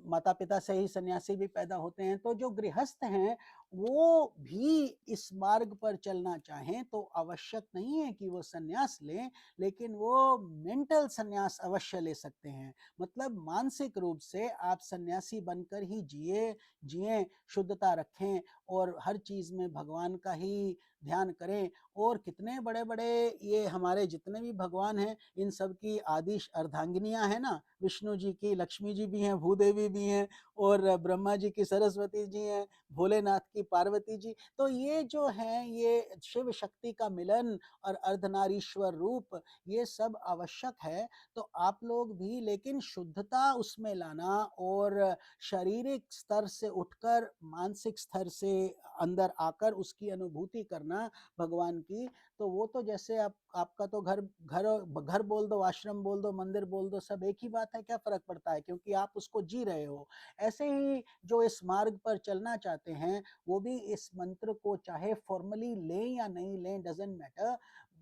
माता पिता से ही सन्यासी भी पैदा होते हैं। तो जो गृहस्थ हैं वो भी इस मार्ग पर चलना चाहें तो आवश्यक नहीं है कि वो सन्यास लें, लेकिन वो मेंटल सन्यास अवश्य ले सकते हैं। मतलब मानसिक रूप से आप सन्यासी बनकर ही जिए, शुद्धता रखें, और हर चीज में भगवान का ही ध्यान करें। और कितने बड़े बड़े ये हमारे जितने भी भगवान हैं, इन सब की आदि अर्धांगिनियां हैं ना, विष्णु जी की लक्ष्मी जी भी हैं, भूदेवी भी हैं, और ब्रह्मा जी की सरस्वती जी हैं, भोलेनाथ की पार्वती जी। तो ये जो हैं, ये शिव शक्ति का मिलन और अर्धनारीश्वर रूप, ये सब आवश्यक है। तो आप लोग भी, लेकिन शुद्धता उसमें लाना, और शारीरिक स्तर से उठकर मानसिक स्तर से अंदर आकर उसकी अनुभूति करना भगवान की। तो वो तो जैसे आपका तो घर बोल दो, आश्रम बोल दो, मंदिर बोल दो, सब एक ही बात है, क्या फर्क पड़ता है, क्योंकि आप उसको जी रहे हो। ऐसे ही जो इस मार्ग पर चलना चाहते हैं वो भी इस मंत्र को चाहे फॉर्मली लें या नहीं लें, doesn't matter,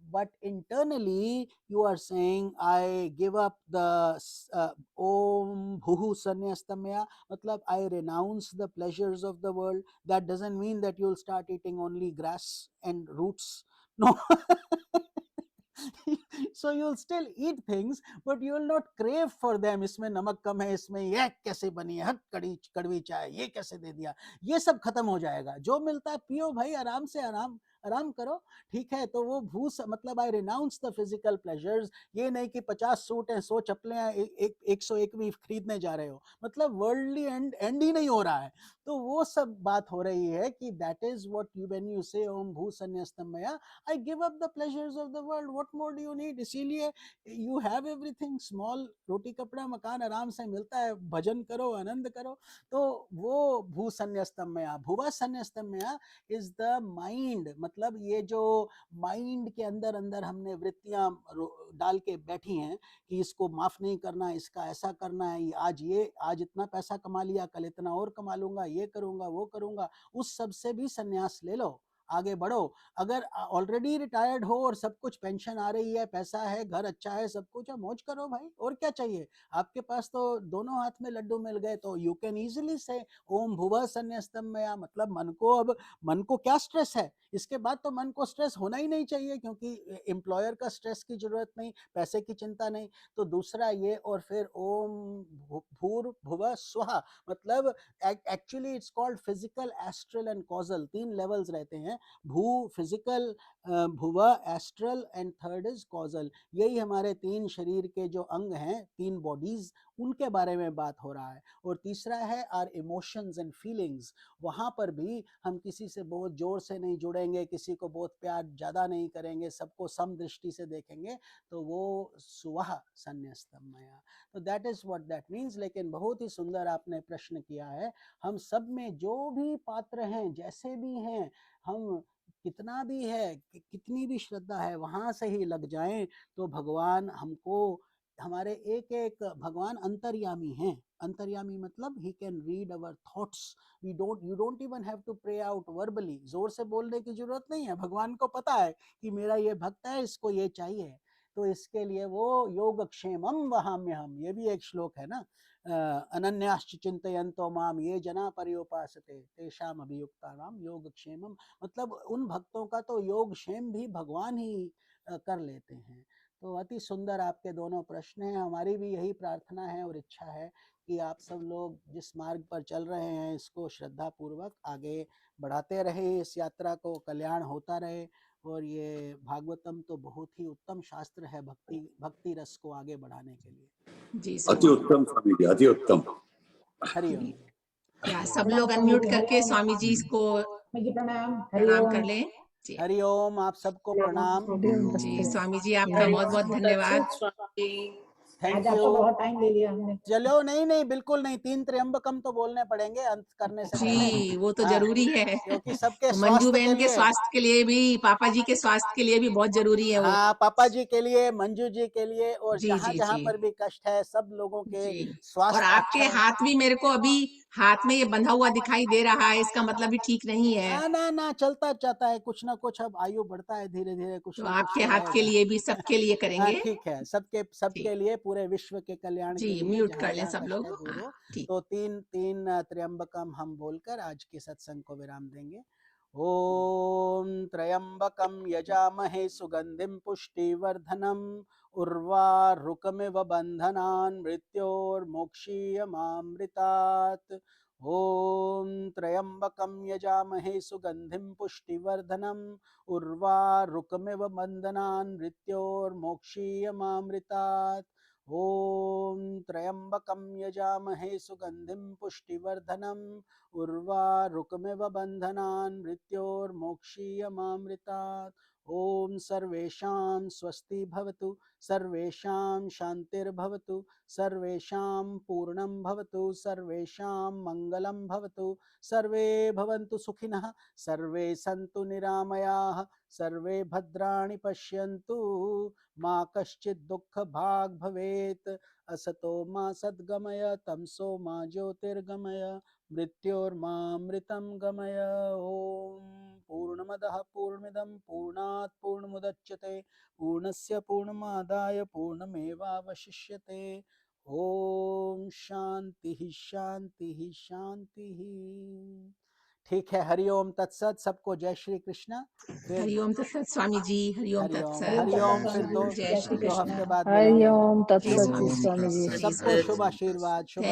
but internally you are saying I give up the om bhuhu sanyastamya, matlab I renounce the pleasures of the world. That doesn't mean that you'll start eating only grass and roots, no. So you'll still eat things but you will not crave for them. इसमें नमक कम है, इसमें ये कैसे बनी है, हट कड़वी चाय ये कैसे दे दिया, ये सब खत्म हो जाएगा। जो मिलता है पियो भाई, आराम से आराम करो, ठीक है। तो वो भूस मतलब आई रिनाउंस द फिजिकल प्लेजर्स। ये नहीं कि 50 सूट हैं, 100 चप्पलें हैं, 101वीं खरीदने जा रहे हो, मतलब वर्ल्डली एंड ही नहीं हो रहा है। तो वो सब बात हो रही है कि that is what you when you say ओम भू संन्यस्तमया, I give up the pleasures of the world, what more do you need. इसीलिए you have everything, small roti kapda makaan आराम से मिलता है, भजन करो, आनंद करो। तो वो भू संन्यस्तमया, भुवा संन्यस्तमया इज द माइंड, मतलब ये जो माइंड के अंदर अंदर हमने वृत्तियां डाल के बैठी हैं कि इसको माफ नहीं करना, इसका ऐसा करना है, आज इतना पैसा कमा लिया, कल इतना और कमा लूंगा, ये करूंगा वो करूंगा, उस सब से भी संन्यास ले लो, आगे बढ़ो। अगर ऑलरेडी रिटायर्ड हो और सब कुछ पेंशन आ रही है, पैसा है, घर अच्छा है, सब कुछ है, मौज करो भाई, और क्या चाहिए। आपके पास तो दोनों हाथ में लड्डू मिल गए, तो यू कैन इजीली से ओम भुवः संन्यस्तमया, मतलब मन को क्या स्ट्रेस है, इसके बाद तो मन को स्ट्रेस होना ही नहीं चाहिए, क्योंकि एम्प्लॉयर का स्ट्रेस की जरूरत नहीं, पैसे की चिंता नहीं। तो दूसरा ये, और फिर ओम भूर्भुवः स्वः, मतलब actually it's called physical, astral and causal, 3 levels रहते हैं। भू फिजिकल, भुवा astral and third is causal. यही हमारे 3 शरीर के जो अंग हैं, 3 बॉडीज, उनके बारे में बात हो रहा है। और तीसरा है आर इमोशंस एंड फीलिंग्स, वहां पर भी हम किसी से बहुत जोर से नहीं जुड़ेंगे, किसी को बहुत प्यार ज्यादा नहीं करेंगे, सबको सम दृष्टि से देखेंगे, तो वो सुवह संन्यस्तमया। तो that is what that means. लेकिन बहुत ही सुंदर आपने प्रश्न किया है। हम सब में जो भी पात्र हैं, जैसे भी हैं, हम कितना भी है, कितनी भी श्रद्धा है, वहां से ही लग जाएं तो भगवान हमको, हमारे एक एक भगवान अंतर्यामी हैं। अंतर्यामी मतलब he can read our thoughts. You don't even have to pray out verbally, जोर से बोलने की जरूरत नहीं है, भगवान को पता है कि मेरा ये भक्त है, इसको ये चाहिए। तो इसके लिए वो योगक्षेमम वहाम्यहम, ये भी एक श्लोक है ना, अनन्याश्च चिंतयन्तो माम ये जना पर्युपासते तेषाम अभियुक्तानाम योगक्षेमम, मतलब उन भक्तों का तो योगक्षेम भी भगवान ही कर लेते हैं। तो अति सुंदर आपके दोनों प्रश्न हैं। हमारी भी यही प्रार्थना है और इच्छा है कि आप सब लोग जिस मार्ग पर चल रहे हैं इसको श्रद्धा पूर्वक आगे बढ़ाते रहे, इस यात्रा को कल्याण होता रहे। और ये भागवतम तो बहुत ही उत्तम शास्त्र है भक्ति रस को आगे बढ़ाने के लिए। जी अति उत्तम स्वामी जी, अति उत्तम। हरिओम। या सब लोग अनम्यूट करके स्वामी जी को प्रणाम कर लें। जी हरिओम, आप सबको प्रणाम। जी स्वामी जी, आपका बहुत बहुत धन्यवाद। Thank you. बहुत टाइम ले लिया हमने। चलो नहीं बिल्कुल नहीं, 3 त्र्यंबकम तो बोलने पड़ेंगे अंत करने से पहले। जी वो तो हाँ, जरूरी है, क्योंकि सबके तो मंजू स्वास्थ्य के बहन के लिए, स्वास्थ्य के लिए भी, पापा जी के स्वास्थ्य के लिए भी बहुत जरूरी है वो। हाँ, पापा जी के लिए, मंजू जी के लिए, और जी जहाँ जी जहाँ जी पर भी कष्ट है सब लोगों के जी। और स्वास्थ्य आपके अच्छा। हाथ भी, मेरे को अभी हाथ में ये बंधा हुआ दिखाई दे रहा है, इसका मतलब भी ठीक नहीं है। ना चलता जाता है, कुछ ना कुछ, अब आयु बढ़ता है धीरे धीरे, कुछ तो ना कुछ आपके तो हाथ के रहेगा। लिए भी, सबके लिए हाँ करेंगे। ठीक है, सबके लिए, पूरे विश्व के कल्याण जी के लिए, म्यूट जहाँ कर लें जहाँ सब कष्ट लोग। है दूर हो। ठीक। तो 3 त्र्यंबकम हम बोलकर आज के सत्संग को विराम देंगे। ओम त्र्यंबकम यजामहे सुगंधिम पुष्टिवर्धनम उर्वारुकमिव बंधनान् मृत्योर्मोक्षीयमामृतात्। ओम त्र्यंबकम यजामहे सुगंधिम पुष्टिवर्धनम उर्वारुकमिव बंधनान् मृत्योर्मोक्षीयमामृतात्। ओम त्र्यंबकम यजामहे सुगंधिम पुष्टिवर्धनम उर्वारुकमिव बंधनान् मृत्योर्मोक्षीयमामृतात्। ओम सर्वेषां स्वस्ति भवतु, सर्वेषां शांतिर्भवतु, सर्वेषां पूर्णं भवतु, सर्वेषां मंगलं भवतु, सर्वे भवन्तु सुखिनः, सर्वे सन्तु निरामयाः, सर्वे भद्राणि पश्यन्तु, मा कश्चित् दुःखभाग् भवेत्। असतो मा सद्गमय, तमसो मा ज्योतिर्गमय, मृत्योर्मामृतं गमय। ओम पूर्णमदः पूर्णमिदं पूर्णात् पूर्णमुदच्यते, पूर्णस्य पूर्णमादाय पूर्णमेवावशिष्यते। ओम शांति शांति शांति। ठीक है, हरिओम तत्सत। सबको जय श्री कृष्ण। फिर हरिओम तत्सत स्वामी जी, हरिओम तत्सत। हरिओम। फिर जय श्री दो कृष्ण। हफ्ते बाद मिलेंगे। हरिओम जय तत्सत स्वामी जी। स्वामी जी। सबको शुभ आशीर्वाद, शुभ